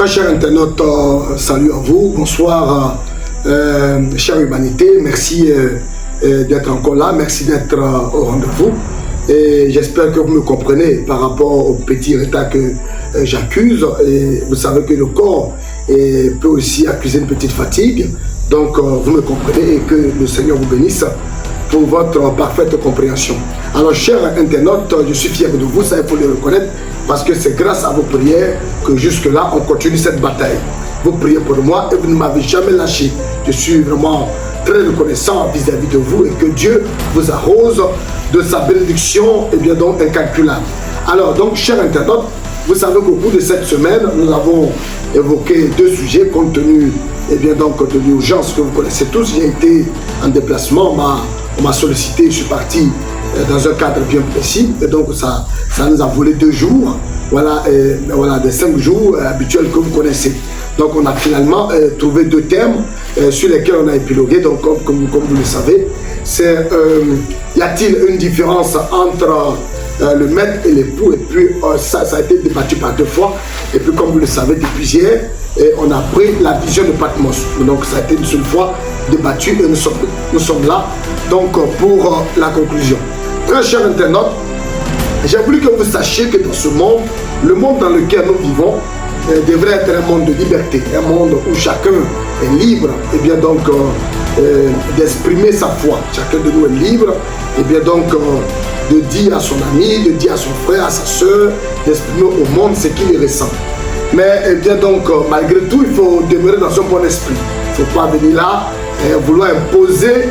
Très chers internautes, salut à vous, bonsoir, chère humanité, merci d'être encore là, merci d'être au rendez-vous. Et j'espère que vous me comprenez par rapport au petit retard que j'accuse. Et vous savez que le corps peut aussi accuser une petite fatigue. Donc vous me comprenez et que le Seigneur vous bénisse pour votre parfaite compréhension. Alors chers internautes, je suis fier de vous, ça il faut le reconnaître, parce que c'est grâce à vos prières que jusque-là on continue cette bataille. Vous priez pour moi et vous ne m'avez jamais lâché. Je suis vraiment très reconnaissant vis-à-vis de vous et que Dieu vous arrose de sa bénédiction et bien donc incalculable. Alors donc chers internautes, vous savez qu'au cours de cette semaine, nous avons évoqué deux sujets compte tenu et bien donc de l'urgence que vous connaissez tous. J'ai été en déplacement, on m'a sollicité, je suis parti dans un cadre bien précis et donc ça nous a volé 2 jours, voilà, voilà des 5 jours habituels que vous connaissez. Donc on a finalement trouvé 2 thèmes sur lesquels on a épilogué. Donc comme vous le savez, c'est y a-t-il une différence entre le maître et l'époux? Et puis ça a été débattu par 2 fois. Et puis comme vous le savez, depuis hier, on a pris la vision de Patmos. Donc ça a été une seule fois débattu et nous sommes là donc pour la conclusion. Très chers internautes, j'ai voulu que vous sachiez que dans ce monde, le monde dans lequel nous vivons devrait être un monde de liberté, un monde où chacun est libre et bien donc d'exprimer sa foi. Chacun de nous est libre et bien donc de dire à son ami, de dire à son frère, à sa soeur, d'exprimer au monde ce qu'il ressent. Mais eh bien donc, malgré tout, il faut demeurer dans un bon esprit. Il ne faut pas venir là et vouloir imposer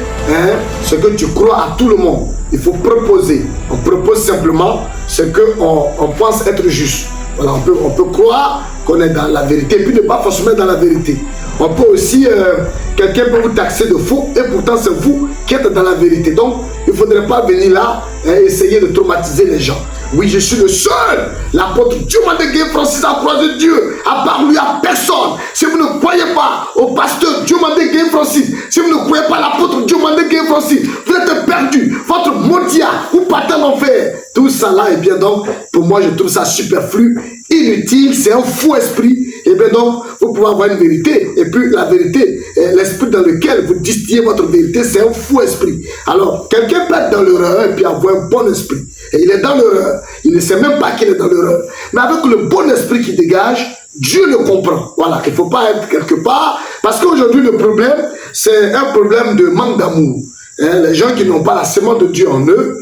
ce que tu crois à tout le monde. Il faut proposer. On propose simplement ce qu'on pense être juste. Voilà, on peut croire qu'on est dans la vérité et puis ne pas forcément dans la vérité. On peut aussi, quelqu'un peut vous taxer de faux et pourtant c'est vous qui êtes dans la vérité. Donc, il ne faudrait pas venir là et essayer de traumatiser les gens. Oui, je suis le seul. L'apôtre Diomadé Francis a croisé Dieu. À part lui, à personne. Si vous ne croyez pas au pasteur Diomadé Francis, si vous ne croyez pas à l'apôtre Diomadé Francis, vous êtes perdu. Votre modia, vous partez en enfer. Tout ça là, et bien donc, pour moi, je trouve ça superflu, inutile, c'est un faux esprit. Et bien donc, vous pouvez avoir une vérité. Et puis la vérité, l'esprit dans lequel vous distillez votre vérité, c'est un faux esprit. Alors, quelqu'un peut être dans l'erreur et puis avoir un bon esprit. Et il est dans l'erreur. Il ne sait même pas qu'il est dans l'erreur. Mais avec le bon esprit qui dégage, Dieu le comprend. Voilà, il ne faut pas être quelque part. Parce qu'aujourd'hui, le problème, c'est un problème de manque d'amour. Les gens qui n'ont pas la sémence de Dieu en eux,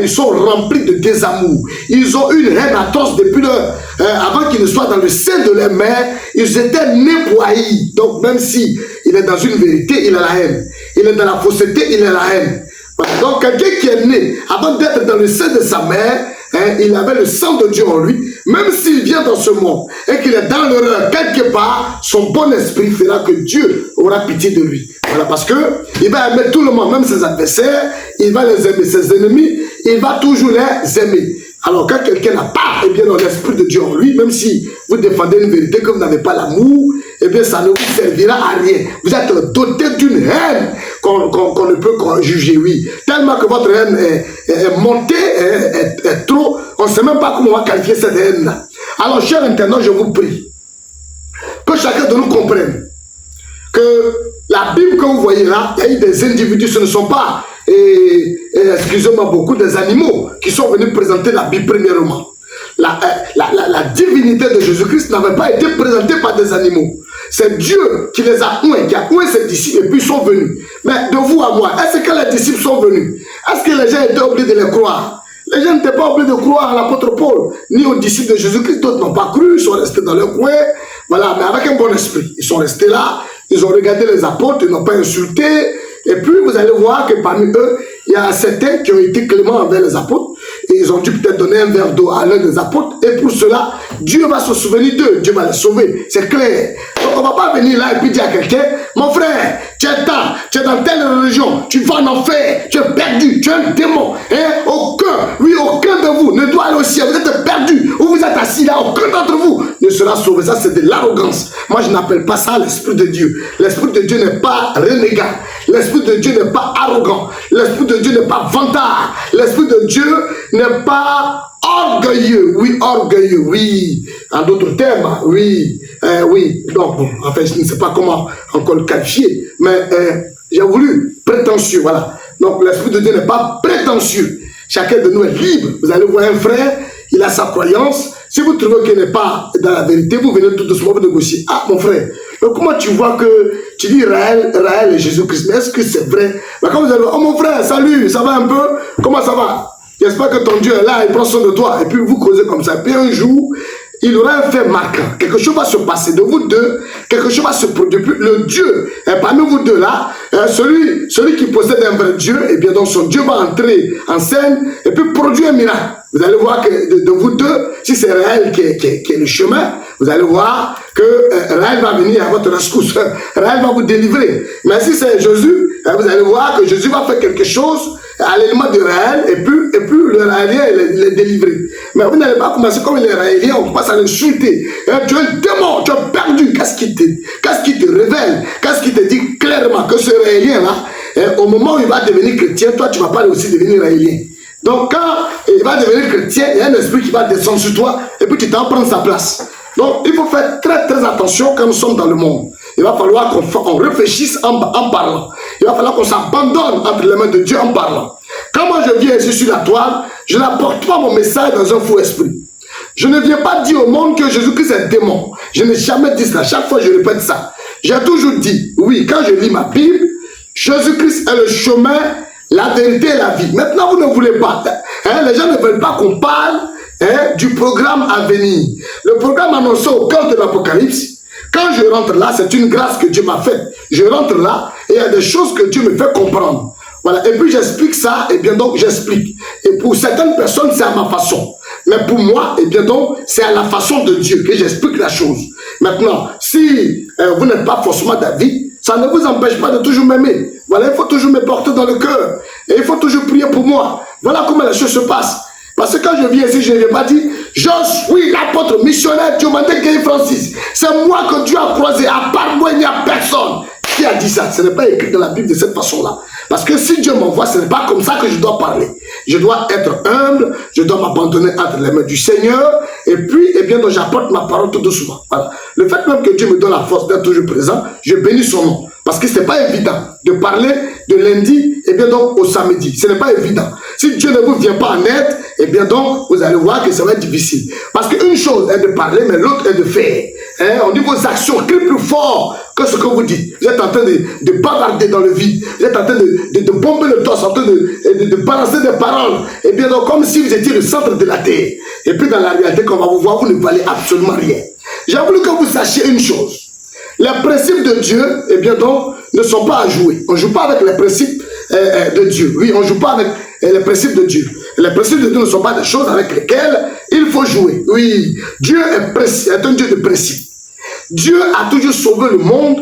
ils sont remplis de désamour. Ils ont une haine atroce depuis leur... avant qu'ils ne soient dans le sein de leur mère, ils étaient nés pour haïr. Donc même si il est dans une vérité, il a la haine. Il est dans la fausseté, il a la haine. Donc quelqu'un qui est né avant d'être dans le sein de sa mère, il avait le sang de Dieu en lui. Même s'il vient dans ce monde et qu'il est dans l'erreur quelque part, son bon esprit fera que Dieu aura pitié de lui. Voilà, parce que il va aimer tout le monde, même ses adversaires, il va les aimer, ses ennemis, il va toujours les aimer. Alors quand quelqu'un n'a pas l'esprit de Dieu en lui, même si vous défendez une vérité que vous n'avez pas l'amour, eh bien ça ne vous servira à rien. Vous êtes doté d'une haine qu'on ne peut juger, oui. Tellement que votre haine est montée, est trop, on ne sait même pas comment on va qualifier cette haine-là. Alors chers internautes, je vous prie que chacun de nous comprenne que la Bible que vous voyez là, il y a eu des individus, ce ne sont pas, excusez-moi beaucoup, des animaux qui sont venus présenter la Bible premièrement. La divinité de Jésus-Christ n'avait pas été présentée par des animaux. C'est Dieu qui les a oués, qui a oué ses disciples et puis ils sont venus. Mais de vous à moi, est-ce que les disciples sont venus? Est-ce que les gens étaient obligés de les croire? Les gens n'étaient pas obligés de croire à l'apôtre Paul, ni aux disciples de Jésus-Christ. D'autres n'ont pas cru, ils sont restés dans leur coin. Voilà, mais avec un bon esprit. Ils sont restés là, ils ont regardé les apôtres, ils n'ont pas insulté. Et puis vous allez voir que parmi eux, il y a certains qui ont été cléments envers les apôtres. Et ils ont dû peut-être donner un verre d'eau à l'un des apôtres. Et pour cela, Dieu va se souvenir d'eux. Dieu va les sauver. C'est clair. Donc on ne va pas venir là et puis dire à quelqu'un, mon frère, tu es dans telle religion, tu vas en enfer, tu es perdu, tu es un démon. Aucun de vous ne doit aller au ciel. Vous êtes perdu. Ou vous êtes assis là, aucun d'entre vous ne sera sauvé. Ça, c'est de l'arrogance. Moi, je n'appelle pas ça l'Esprit de Dieu. L'Esprit de Dieu n'est pas renégat. L'Esprit de Dieu n'est pas arrogant. L'Esprit de Dieu n'est pas vantard. L'Esprit de Dieu n'est pas orgueilleux. Oui, orgueilleux, oui. En d'autres termes, oui. Oui. Donc, bon, en fait, je ne sais pas comment encore le qualifier. Mais j'ai voulu prétentieux, voilà. Donc, l'Esprit de Dieu n'est pas prétentieux. Chacun de nous est libre. Vous allez voir un frère, il a sa croyance. Si vous trouvez qu'il n'est pas dans la vérité, vous venez tout doucement vous négocier. Ah, mon frère, mais comment tu vois que tu dis Raël et Jésus-Christ? Mais est-ce que c'est vrai? Mais quand vous allez, oh mon frère, salut, ça va un peu? Comment ça va? J'espère que ton Dieu est là, il prend soin de toi. Et puis vous causez comme ça. Puis un jour, il aura un fait marquant. Quelque chose va se passer de vous deux. Quelque chose va se produire. Puis le Dieu, parmi vous deux là, celui qui possède un vrai Dieu, et bien donc son Dieu va entrer en scène et puis produire un miracle. Vous allez voir que de vous deux, si c'est Raël qui est le chemin, vous allez voir que Raël va venir à votre rescousse. Raël va vous délivrer. Mais si c'est Jésus, vous allez voir que Jésus va faire quelque chose à l'élément de Raël et puis le Raélien est délivré. Mais vous n'allez pas commencer comme les Raéliens, on commence à l'insulter. Tu es le démon, tu es perdu. Qu'est-ce qui te révèle? Qu'est-ce qui te dit clairement que ce Raélien-là, au moment où il va devenir chrétien, toi tu ne vas pas aussi devenir Raélien. Donc quand il va devenir chrétien, il y a un esprit qui va descendre sur toi et puis tu t'en prends sa place. Donc il faut faire très très attention quand nous sommes dans le monde. Il va falloir qu'on réfléchisse en parlant. Il va falloir qu'on s'abandonne entre les mains de Dieu en parlant. Quand moi je viens ici sur la toile, je n'apporte pas mon message dans un faux esprit. Je ne viens pas dire au monde que Jésus-Christ est démon. Je n'ai jamais dit cela. Chaque fois je répète ça. J'ai toujours dit, oui, quand je lis ma Bible, Jésus-Christ est le chemin, la vérité et la vie. Maintenant, vous ne voulez pas. Les gens ne veulent pas qu'on parle du programme à venir. Le programme annoncé au cœur de l'Apocalypse, quand je rentre là, c'est une grâce que Dieu m'a faite. Je rentre là et il y a des choses que Dieu me fait comprendre. Voilà. Et puis j'explique ça, et bien donc j'explique. Et pour certaines personnes, c'est à ma façon. Mais pour moi, et bien donc, c'est à la façon de Dieu que j'explique la chose. Maintenant, si vous n'êtes pas forcément d'avis, ça ne vous empêche pas de toujours m'aimer. Voilà, il faut toujours me porter dans le cœur. Et il faut toujours prier pour moi. Voilà comment les choses se passent. Parce que quand je viens ici, je ne vais pas dire « Je suis l'apôtre missionnaire Diomandé Gueye Francis. C'est moi que Dieu a croisé. À part moi, il n'y a personne. » Qui a dit ça? Ce n'est pas écrit dans la Bible de cette façon-là. Parce que si Dieu m'envoie, ce n'est pas comme ça que je dois parler. Je dois être humble, je dois m'abandonner entre les mains du Seigneur, et puis, eh bien, j'apporte ma parole tout doucement. Voilà. Le fait même que Dieu me donne la force d'être toujours présent, je bénis son nom. Parce que ce n'est pas évident de parler de lundi, et bien donc au samedi. Ce n'est pas évident. Si Dieu ne vous vient pas en aide, et bien donc, vous allez voir que ça va être difficile. Parce qu'une chose est de parler, mais l'autre est de faire. On dit vos actions crient plus fort que ce que vous dites. Vous êtes en train de bavarder dans le vide. Vous êtes en train de bomber le torse, en train de balancer des paroles. Et bien donc, comme si vous étiez le centre de la terre. Et puis dans la réalité, quand on va vous voir, vous ne valez absolument rien. J'ai voulu que vous sachiez une chose. Les principes de Dieu, eh bien donc, ne sont pas à jouer. On ne joue pas avec les principes de Dieu. Oui, on ne joue pas avec les principes de Dieu. Les principes de Dieu ne sont pas des choses avec lesquelles il faut jouer. Oui, Dieu est un Dieu de principes. Dieu a toujours sauvé le monde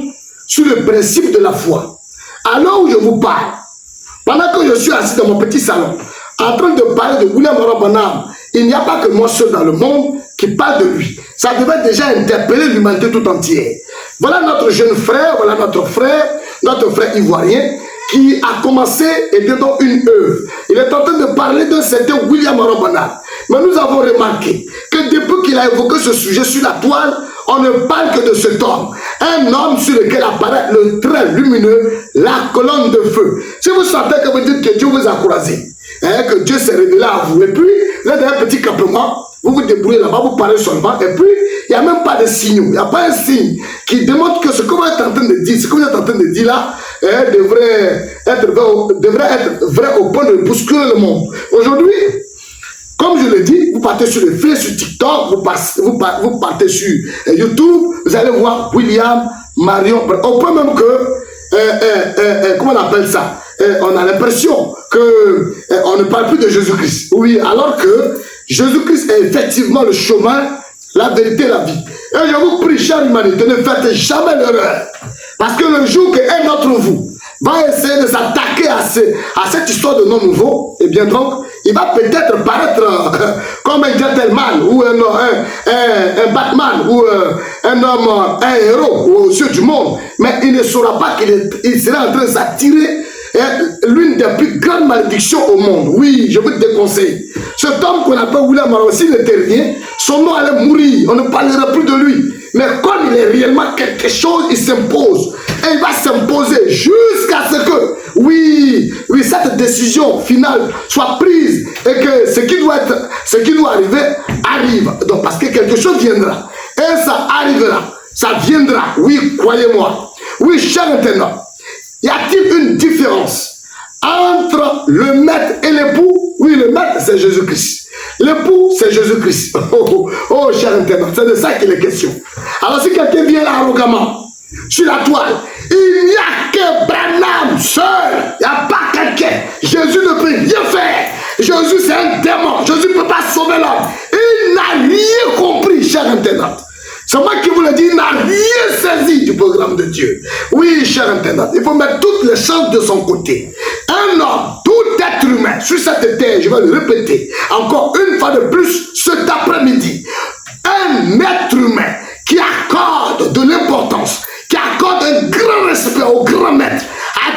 sur le principe de la foi. À l'heure où je vous parle, pendant que je suis assis dans mon petit salon, en train de parler de William Branham, il n'y a pas que moi seul dans le monde qui parle de lui. Ça devait déjà interpeller l'humanité tout entière. Voilà notre jeune frère, voilà notre frère ivoirien, qui a commencé et bien donc une œuvre. Il est en train de parler d'un certain William Branham. Mais nous avons remarqué que depuis qu'il a évoqué ce sujet sur la toile, on ne parle que de cet homme. Un homme sur lequel apparaît le trait lumineux, la colonne de feu. Si vous sentez que vous dites que Dieu vous a croisé, que Dieu s'est révélé à vous, et puis vous êtes dans un petit campement, vous vous débrouillez là-bas, vous parlez seulement, et puis il n'y a même pas de signaux, il n'y a pas un signe qui démontre que ce que vous êtes en train de dire, ce que vous êtes en train de dire là, devrait être vrai au point de bousculer le monde. Aujourd'hui, comme je l'ai dit, vous partez sur le fil, sur TikTok, vous partez sur YouTube, vous allez voir William Marion. Au point même que, comment on appelle ça? On a l'impression qu'on ne parle plus de Jésus-Christ. Oui, alors que Jésus-Christ est effectivement le chemin, la vérité et la vie. Et je vous prie, chère humanité, ne faites jamais l'erreur. Parce que le jour qu'un d'entre vous va essayer de s'attaquer à cette histoire de nom nouveau, eh bien donc, il va peut-être paraître comme un gentleman ou un Batman ou un homme, un héros aux yeux du monde, mais il ne saura pas qu'il sera en train de s'attirer l'une des plus grandes malédictions au monde. Oui, je veux te déconseiller. Cet homme qu'on appelle William Marron, s'il n'était rien, son nom allait mourir, on ne parlerait plus de lui. Mais comme il est réellement quelque chose, il s'impose. Et il va s'imposer jusqu'à ce que, oui, cette décision finale soit prise et que ce qui doit arriver, arrive. Donc, parce que quelque chose viendra. Et ça arrivera. Ça viendra. Oui, croyez-moi. Oui, cher internaute. Y a-t-il une différence entre le maître et l'époux? Oui, le maître, c'est Jésus-Christ. L'époux, c'est Jésus-Christ. Oh, cher internaute, c'est de ça qu'il est question. Alors, si quelqu'un vient là arrogamment, sur la toile, il n'y a que Branham seul. Il n'y a pas quelqu'un. Jésus ne peut rien faire. Jésus, c'est un démon. Jésus ne peut pas sauver l'homme. Il n'a rien compris, cher internaute. C'est moi qui vous le dis, il n'a rien saisi du programme de Dieu. Oui, cher internaute, il faut mettre toutes les chances de son côté. Un homme, tout être humain, sur cette terre, je vais le répéter encore une fois de plus cet après-midi, un être humain qui accorde de l'importance, qui accorde un grand respect au grand maître,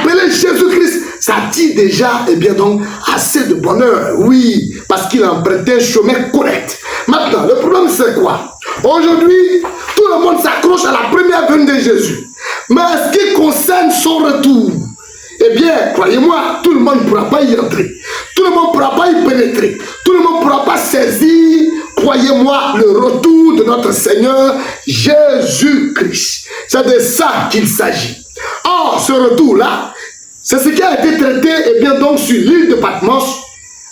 appelé Jésus-Christ, ça dit déjà, eh bien donc, assez de bonheur. Oui, parce qu'il a emprunté un chemin correct. Maintenant, le problème c'est quoi? Aujourd'hui, tout le monde s'accroche à la première venue de Jésus. Mais en ce qui concerne son retour, eh bien, croyez-moi, tout le monde ne pourra pas y entrer. Tout le monde ne pourra pas y pénétrer. Tout le monde ne pourra pas saisir, croyez-moi, le retour de notre Seigneur Jésus-Christ. C'est de ça qu'il s'agit. Or, ce retour-là, c'est ce qui a été traité, eh bien donc, sur l'île de Patmos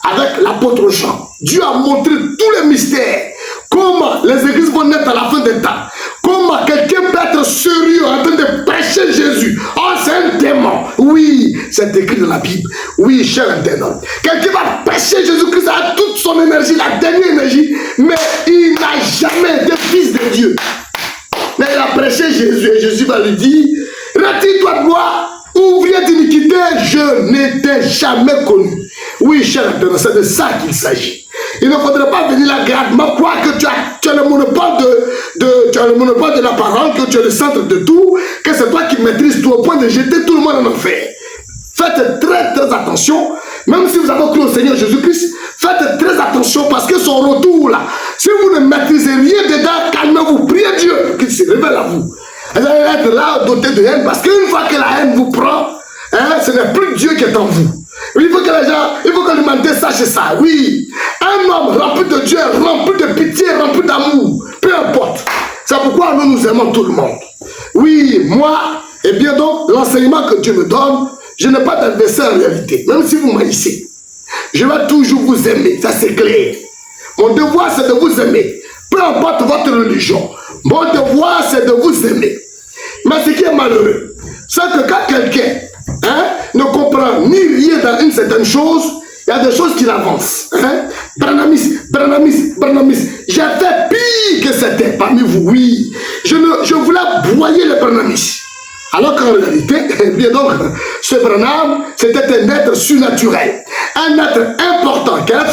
avec l'apôtre Jean. Dieu a montré tous les mystères. Comment les églises vont naître à la fin des temps. Comment quelqu'un peut être sérieux en train de prêcher Jésus. Oh, c'est un démon. Oui, c'est écrit dans la Bible. Oui, cher internaute. Quelqu'un va prêcher Jésus-Christ avec toute son énergie, la dernière énergie, mais il n'a jamais été fils de Dieu. Mais il a prêché Jésus et Jésus va lui dire, retire-toi de moi, ouvrier d'iniquité, je n'étais jamais connu. Oui, cher internaute, c'est de ça qu'il s'agit. Il ne faudrait pas venir là gradement croire que tu as le monopole de la parole, que tu es le centre de tout, que c'est toi qui maîtrises tout au point de jeter tout le monde en enfer. Faites très très attention, même si vous avez cru au Seigneur Jésus-Christ, faites très attention parce que son retour là, si vous ne maîtrisez rien dedans, calmez-vous, priez Dieu qu'il se révèle à vous. Vous allez être là doté de haine parce qu'une fois que la haine vous prend, ce n'est plus Dieu qui est en vous. Il faut que les gens, il faut que l'humanité sache ça. Oui, un homme rempli de Dieu, rempli de pitié, rempli d'amour, peu importe. C'est pourquoi nous aimons tout le monde. Oui, moi, et bien donc, l'enseignement que Dieu me donne, je n'ai pas d'adversaire en réalité. Même si vous m'haïssez, je vais toujours vous aimer, ça c'est clair. Mon devoir c'est de vous aimer, peu importe votre religion. Mon devoir c'est de vous aimer. Mais ce qui est malheureux, c'est que quand quelqu'un ne comprend ni rien dans une certaine chose, il y a des choses qui l'avancent. Branhamisme. J'ai fait pire que c'était parmi vous, oui. Je voulais broyer les branhamistes. Alors qu'en réalité, eh bien donc, ce Branham, c'était un être surnaturel. Un être important qui allait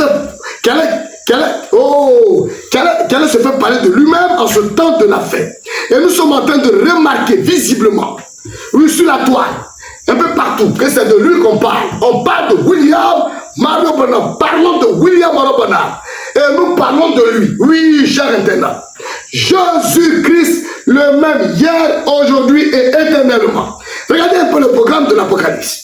se faire parler de lui-même en ce temps de la fête. Et nous sommes en train de remarquer visiblement, oui, sur la toile, un peu partout, que c'est de lui qu'on parle. On parle de William Marron Branham. Parlons de William Marron Branham. Et nous parlons de lui. Oui, cher internaute. Jésus-Christ, le même hier, aujourd'hui et éternellement. Regardez un peu le programme de l'Apocalypse.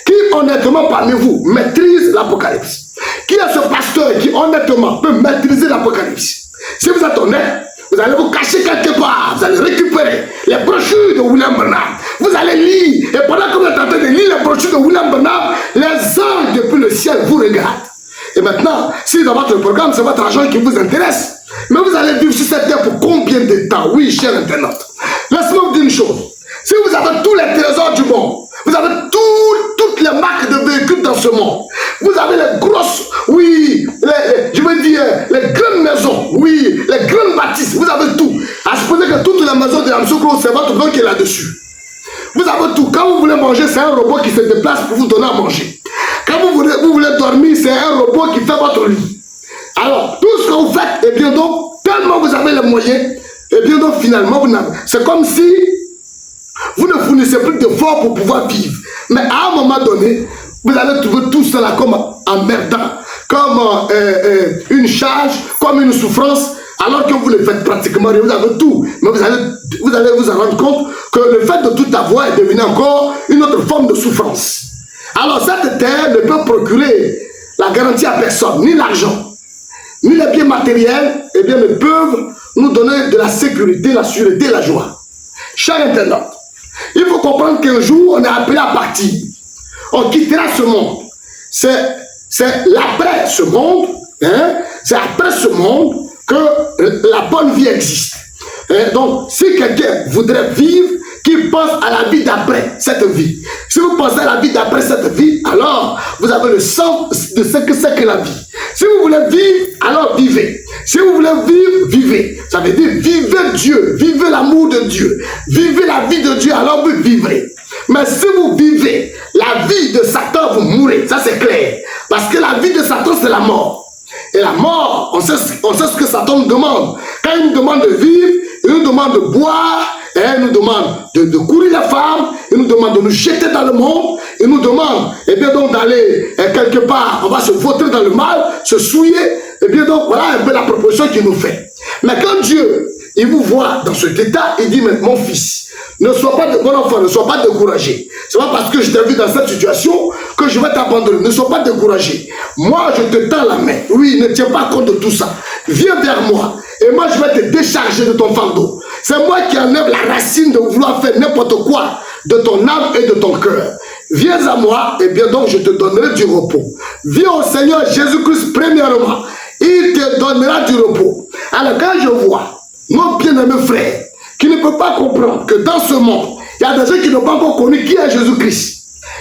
Qui honnêtement parmi vous maîtrise l'Apocalypse? Qui est ce pasteur qui honnêtement peut maîtriser l'Apocalypse? Si vous êtes honnête, vous allez vous cacher quelque part, vous allez récupérer les brochures de William Branham. Vous allez lire, et pendant que vous êtes en train de lire les brochures de William Branham, les anges depuis le ciel vous regardent. Et maintenant, si dans votre programme, c'est votre argent qui vous intéresse, mais vous allez vivre sur cette terre pour combien de temps? Oui, cher internaute. Laisse-moi vous dire une chose. Si vous avez tous les trésors du monde, vous avez toutes les marques de véhicules dans ce monde, vous avez les grosses, oui, je veux dire, les grandes maisons, oui, les grandes bâtisses, vous avez tout. À supposer que toutes les maisons de Amsokro, c'est votre nom qui est là-dessus. Vous avez tout. Quand vous voulez manger, c'est un robot qui se déplace pour vous donner à manger. Quand vous voulez dormir, c'est un robot qui fait votre lit. Alors, tout ce que vous faites, et bien donc, tellement vous avez les moyens, et bien donc, finalement, c'est comme si vous ne fournissez plus d'efforts pour pouvoir vivre. Mais à un moment donné, vous allez trouver tout cela comme emmerdant, comme une charge, comme une souffrance, alors que vous ne faites pratiquement rien, vous avez tout. Mais vous allez vous en rendre compte que le fait de tout avoir est devenu encore une autre forme de souffrance. Alors cette terre ne peut procurer la garantie à personne, ni l'argent, ni les biens matériels, eh bien, ne peuvent nous donner de la sécurité, la sûreté, la joie. Chers internautes, il faut comprendre qu'un jour, on est appelé à partir. On quittera ce monde. C'est l'après ce monde, hein? C'est après ce monde que la bonne vie existe. Donc, si quelqu'un voudrait vivre, qu'il pense à la vie d'après cette vie. Si vous pensez à la vie d'après cette vie, alors vous avez le sens de ce que c'est que la vie. Si vous voulez vivre, alors vivez. Si vous voulez vivre, vivez. Ça veut dire vivez Dieu, vivez l'amour de Dieu, vivez la vie de Dieu, alors vous vivrez. Mais si vous vivez la vie de Satan, vous mourrez. Ça c'est clair. Parce que la vie de Satan, c'est la mort. Et la mort, on sait ce que Satan nous demande. Quand il nous demande de vivre, il nous demande de boire, et il nous demande de courir les femmes, il nous demande de nous jeter dans le monde, il nous demande, et bien donc d'aller quelque part, on va se vautrer dans le mal, se souiller, et bien donc voilà un peu la proposition qu'il nous fait. Mais quand Dieu, il vous voit dans cet état, il dit, mais mon fils, ne sois pas, mon enfant, ne sois pas découragé. Ce n'est pas parce que je t'ai vu dans cette situation que je vais t'abandonner. Ne sois pas découragé. Moi, je te tends la main. Oui, ne tiens pas compte de tout ça. Viens vers moi. Et moi, je vais te décharger de ton fardeau. C'est moi qui enlève la racine de vouloir faire n'importe quoi de ton âme et de ton cœur. Viens à moi, et bien donc je te donnerai du repos. Viens au Seigneur Jésus-Christ premièrement. Il te donnera du repos. Alors quand je vois nos bien-aimés frères qui ne peuvent pas comprendre que dans ce monde, il y a des gens qui n'ont pas encore connu qui est Jésus-Christ.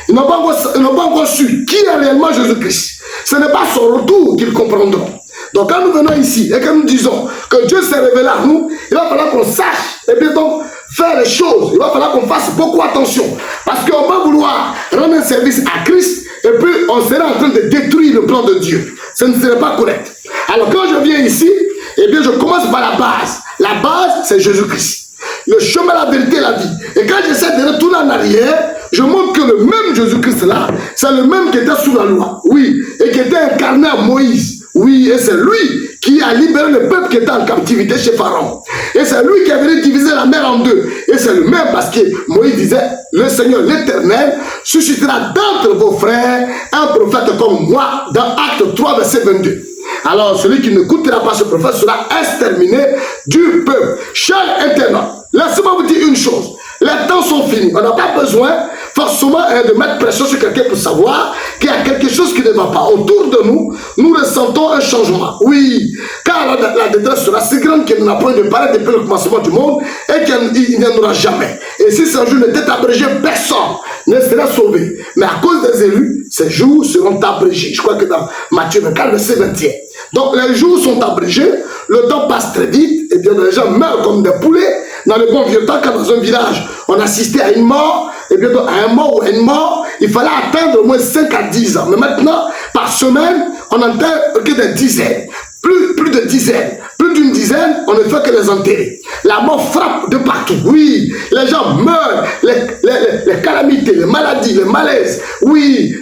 Ils n'ont pas encore su qui est réellement Jésus-Christ. Ce n'est pas son retour qu'ils comprendront. Donc quand nous venons ici et que nous disons que Dieu s'est révélé à nous, il va falloir qu'on sache et bien donc faire les choses. Il va falloir qu'on fasse beaucoup attention. Parce qu'on va vouloir rendre un service à Christ et puis on sera en train de détruire le plan de Dieu. Ce ne serait pas correct. Alors quand je viens ici, eh bien je commence par la base. La base, c'est Jésus-Christ. Le chemin, la vérité, la vie. Et quand j'essaie de retourner en arrière, je montre que le même Jésus-Christ là, c'est le même qui était sous la loi. Oui. Et qui était incarné à Moïse. Oui. Et c'est lui qui a libéré le peuple qui était en captivité chez Pharaon. Et c'est lui qui a venu diviser la mer en deux. Et c'est le même parce que Moïse disait, le Seigneur l'Éternel suscitera d'entre vos frères un prophète comme moi dans Acte 3, verset 22. Alors, celui qui n'écoutera pas ce prophète sera exterminé du peuple. Chers internautes, laissez-moi vous dire une chose. Les temps sont finis. On n'a pas besoin forcément de mettre pression sur quelqu'un pour savoir qu'il y a quelque chose qui ne va pas. Autour de nous, nous ressentons un changement. Oui, car la détresse sera si grande qu'elle n'a point de parler depuis le commencement du monde et qu'il n'y en aura jamais. Et si ce jour n'était abrégé, personne ne sera sauvé. Mais à cause des élus, ces jours seront abrégés. Je crois que dans Matthieu 24, verset 21. Donc les jours sont abrégés, le temps passe très vite, et bien les gens meurent comme des poulets. Dans le bon vieux temps, quand dans un village, on assistait à une mort, et bien à un mort ou à une mort, il fallait attendre au moins 5 à 10 ans. Mais maintenant, par semaine, on entend que des dizaines, plus de dizaines, plus d'une dizaine, on ne fait que les enterrer. La mort frappe de partout, oui, les gens meurent, les calamités, les maladies, les malaises, oui,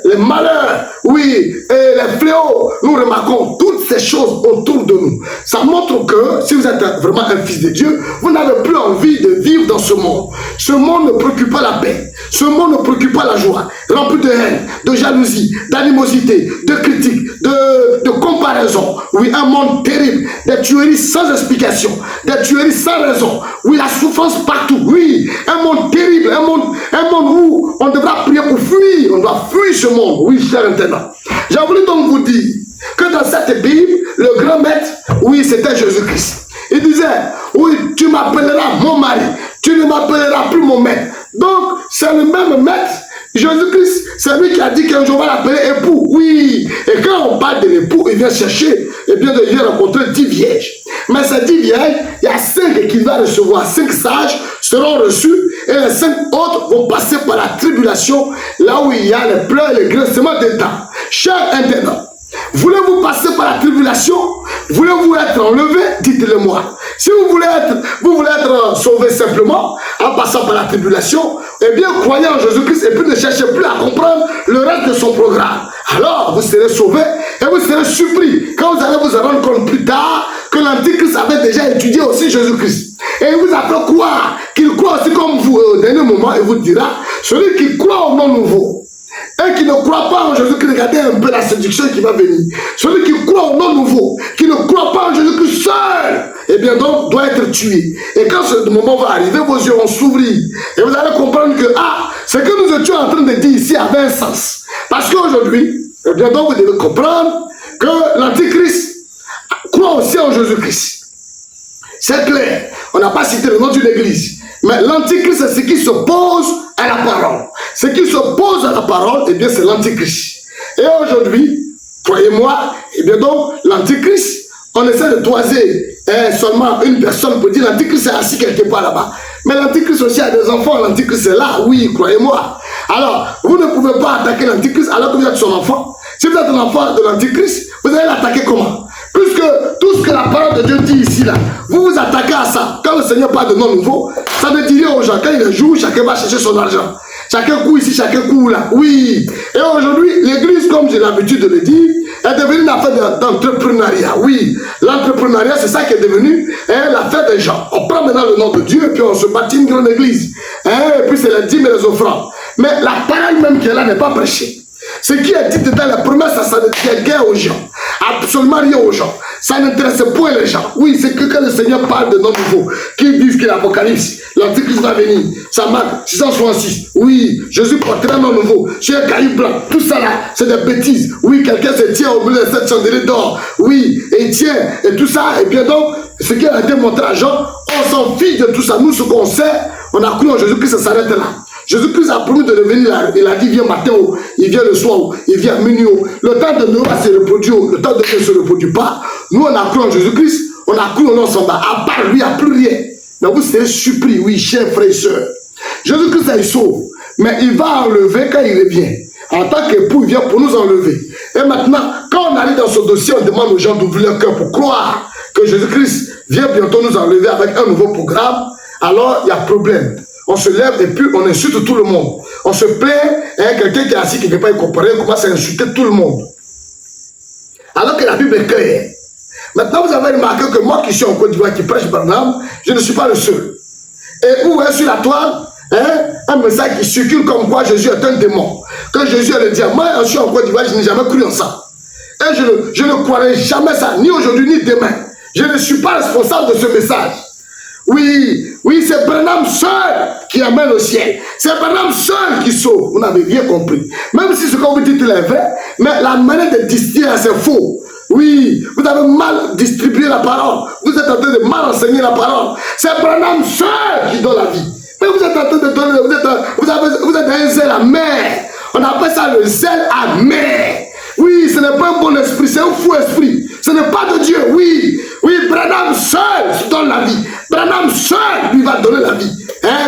les malheurs, oui, les fléaux, nous remarquons toutes ces choses autour de nous. Ça montre que si vous êtes vraiment un fils de Dieu, vous n'avez plus envie de vivre dans ce monde. Ce monde ne procure pas la paix, ce monde ne procure pas la joie, rempli de haine, de jalousie, d'animosité, de critique, de comparaison. Oui, un monde terrible, des tueries sans explication, des tueries sans raison. Oui, la souffrance partout. Oui, un monde terrible, un monde où on devra prier pour fuir. On doit fuir ce monde. Oui, cher internaute. J'ai voulu donc vous dire que dans cette Bible, le grand maître, oui, c'était Jésus-Christ. Il disait, oui, tu m'appelleras mon mari, tu ne m'appelleras plus mon maître. Donc, c'est le même maître. Jésus-Christ, c'est lui qui a dit qu'un jour on va l'appeler époux. Oui. Et quand on parle de l'époux, il vient chercher, et bien il vient rencontrer 10 vierges. Mais ces 10 vierges, il y a 5 qu'il va recevoir, 5 sages seront reçus et les 5 autres vont passer par la tribulation, là où il y a les pleurs et les grincements des dents. Chers internautes, voulez-vous passer par la tribulation? Voulez-vous être enlevé? Dites-le moi. Si vous voulez être sauvé simplement en passant par la tribulation, eh bien, croyez en Jésus-Christ et puis ne cherchez plus à comprendre le reste de son programme. Alors, vous serez sauvés et vous serez surpris quand vous allez vous rendre compte plus tard que l'Antichrist avait déjà étudié aussi Jésus-Christ. Et il vous a fait croire qu'il croit aussi comme vous. Et au dernier moment, il vous dira, celui qui croit au nom nouveau, et qui ne croit pas en Jésus-Christ, regardez un peu la séduction qui va venir. Celui qui croit au nom nouveau, qui ne croit pas en Jésus-Christ seul, eh bien donc doit être tué. Et quand ce moment va arriver, vos yeux vont s'ouvrir. Et vous allez comprendre que, ce que nous étions en train de dire ici avait un sens. Parce qu'aujourd'hui, eh bien donc vous devez comprendre que l'Antichrist croit aussi en Jésus-Christ. C'est clair. On n'a pas cité le nom d'une église. Mais l'Antichrist, c'est ce qui s'oppose à la parole. Ce qui s'oppose à la parole, eh bien, c'est l'Antichrist. Et aujourd'hui, croyez-moi, eh bien donc, l'Antichrist, on essaie de toiser seulement une personne pour dire l'Antichrist est assis quelque part là-bas. Mais l'Antichrist aussi a des enfants, l'Antichrist est là, oui, croyez-moi. Alors, vous ne pouvez pas attaquer l'Antichrist alors que vous êtes son enfant. Si vous êtes un enfant de l'Antichrist, vous allez l'attaquer comment? Puisque tout ce que la parole de Dieu dit ici, là, vous vous attaquez à ça. Quand le Seigneur parle de nom nouveau, ça ne dit rien aux gens. Quand il joue, chacun va chercher son argent. Chacun court ici, chacun court là. Oui. Et aujourd'hui, l'église, comme j'ai l'habitude de le dire, est devenue une affaire d'entrepreneuriat. Oui. L'entrepreneuriat, c'est ça qui est devenu l'affaire des gens. On prend maintenant le nom de Dieu et puis on se bâtit une grande église. Et puis c'est les dîmes et les offrandes. Mais la parole même qui est là n'est pas prêchée. Ce qui est dit dans les promesses, ça ne tient guère aux gens. Absolument rien aux gens. Ça n'intéresse point les gens. Oui, c'est que quand le Seigneur parle de nom nouveau, qu'ils disent que l'Apocalypse, l'Antichrist va venir. Ça marque 666. Oui, Jésus portera un nom nouveau. Sur un caillou blanc. Tout ça là, c'est des bêtises. Oui, quelqu'un se tient au milieu de cette chandelier d'or. Oui, et il tient. Et tout ça. Et bien donc, ce qu'il a démontré à Jean, on s'en fiche de tout ça. Nous, ce qu'on sait, on a cru en Jésus-Christ, ça s'arrête là. Jésus-Christ a promis de revenir là. Il a dit, viens matin, il vient le soir, il vient minuit. Le temps de Noah se reproduit, le temps de Dieu ne se reproduit pas. Nous, on a cru en Jésus-Christ, on a cru en l'ensemble. À part lui, il n'y a plus rien. Mais vous serez surpris, oui, chers frères et sœurs. Jésus-Christ, il sauve. Mais il va enlever quand il revient. En tant qu'époux, il vient pour nous enlever. Et maintenant, quand on arrive dans ce dossier, on demande aux gens d'ouvrir leur cœur pour croire que Jésus-Christ vient bientôt nous enlever avec un nouveau programme. Alors, il y a problème. On se lève et puis on insulte tout le monde. On se plaint, quelqu'un qui est assis quelque part, il comprend, on commence à insulter tout le monde. Alors que la Bible est claire. Maintenant, vous avez remarqué que moi qui suis en Côte d'Ivoire, qui prêche Branham, je ne suis pas le seul. Et vous voyez sur la toile, un message qui circule comme quoi Jésus est un démon. Que Jésus est le diable. Moi, je suis en Côte d'Ivoire, je n'ai jamais cru en ça. Et je ne croirai jamais ça, ni aujourd'hui, ni demain. Je ne suis pas responsable de ce message. Oui, c'est Branham seul qui amène au ciel. C'est Branham seul qui sauve. Vous n'avez rien compris. Même si ce que vous dites est vrai, mais la manière de distiller, c'est faux. Oui, vous avez mal distribué la parole. Vous êtes en train de mal enseigner la parole. C'est Branham seul qui donne la vie. Mais vous êtes en train de donner, vous êtes un zèle amer. On appelle ça le zèle amer. Oui, ce n'est pas un bon esprit, c'est un faux esprit. Ce n'est pas de Dieu, oui. Oui, Branham seul donne la vie. Branham seul lui va donner la vie.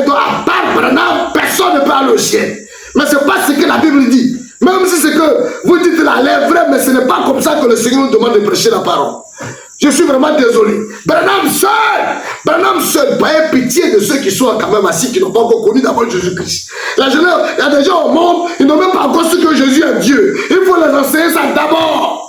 Donc à part Branham, personne ne peut aller au ciel. Mais ce n'est pas ce que la Bible dit. Même si c'est que vous dites là, elle est vraie, mais ce n'est pas comme ça que le Seigneur nous demande de prêcher la parole. Je suis vraiment désolé. Branham seul, pas pitié de ceux qui sont quand même assis, qui n'ont pas encore connu d'abord Jésus-Christ. Il y a des gens au monde, ils n'ont même pas encore su que Jésus est Dieu. Il faut les enseigner ça d'abord.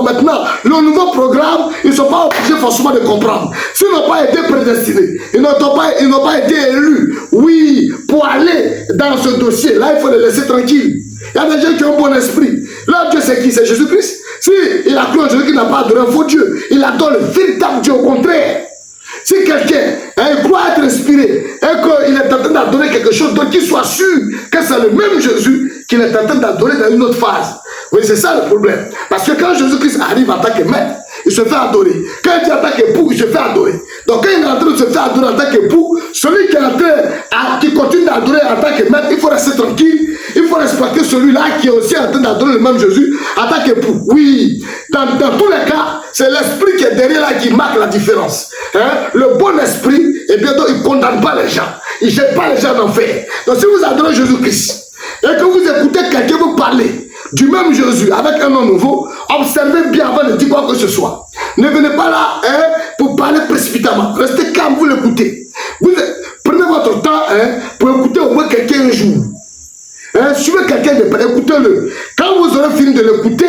Maintenant, le nouveau programme, ils ne sont pas obligés forcément de comprendre. S'ils n'ont pas été prédestinés, ils n'ont pas été élus, oui, pour aller dans ce dossier, là, il faut les laisser tranquilles. Il y a des gens qui ont un bon esprit. Là, Dieu, c'est qui? C'est Jésus-Christ. Si il a cru en Jésus qui n'a pas adoré un faux Dieu, il adore le véritable Dieu, au contraire. Si quelqu'un croit être inspiré et qu'il est en train d'adorer quelque chose, donc qu'il soit sûr que c'est le même Jésus qu'il est en train d'adorer dans une autre phase. Oui, c'est ça le problème. Parce que quand Jésus-Christ arrive en tant que maître, il se fait adorer. Quand il est en tant qu'époux, il se fait adorer. Donc quand il est en train de se faire adorer en tant qu'époux, celui qui est en train, qui continue d'adorer en tant que maître, il faut rester tranquille. Il faut respecter celui-là qui est aussi en train d'adorer le même Jésus en tant qu'époux. Oui, dans tous les cas, c'est l'esprit qui est derrière là qui marque la différence. le bon esprit, et bien donc il ne condamne pas les gens. Il ne jette pas les gens en enfer. Donc si vous adorez Jésus-Christ, et que vous écoutez quelqu'un vous parler du même Jésus avec un nom nouveau, observez bien avant de dire quoi que ce soit. Ne venez pas là pour parler précipitamment. Restez calme, vous l'écoutez. Prenez votre temps pour écouter au moins quelqu'un un jour. Suivez quelqu'un de près, écoutez-le. Quand vous aurez fini de l'écouter,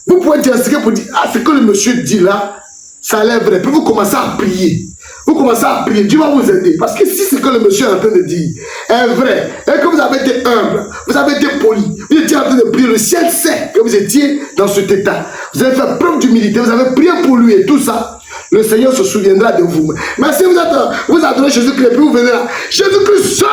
vous pouvez diagnostiquer pour dire, ah, ce que le monsieur dit là, ça a l'air vrai. Puis vous commencez à prier. Vous commencez à prier, Dieu va vous aider. Parce que si ce que le monsieur est en train de dire est vrai, et que vous avez été humble, vous avez été poli, vous étiez en train de prier, le ciel sait que vous étiez dans cet état. Vous avez fait preuve d'humilité, vous avez prié pour lui et tout ça. Le Seigneur se souviendra de vous. Mais si vous adorez Jésus-Christ et puis vous venez là, Jésus-Christ seul,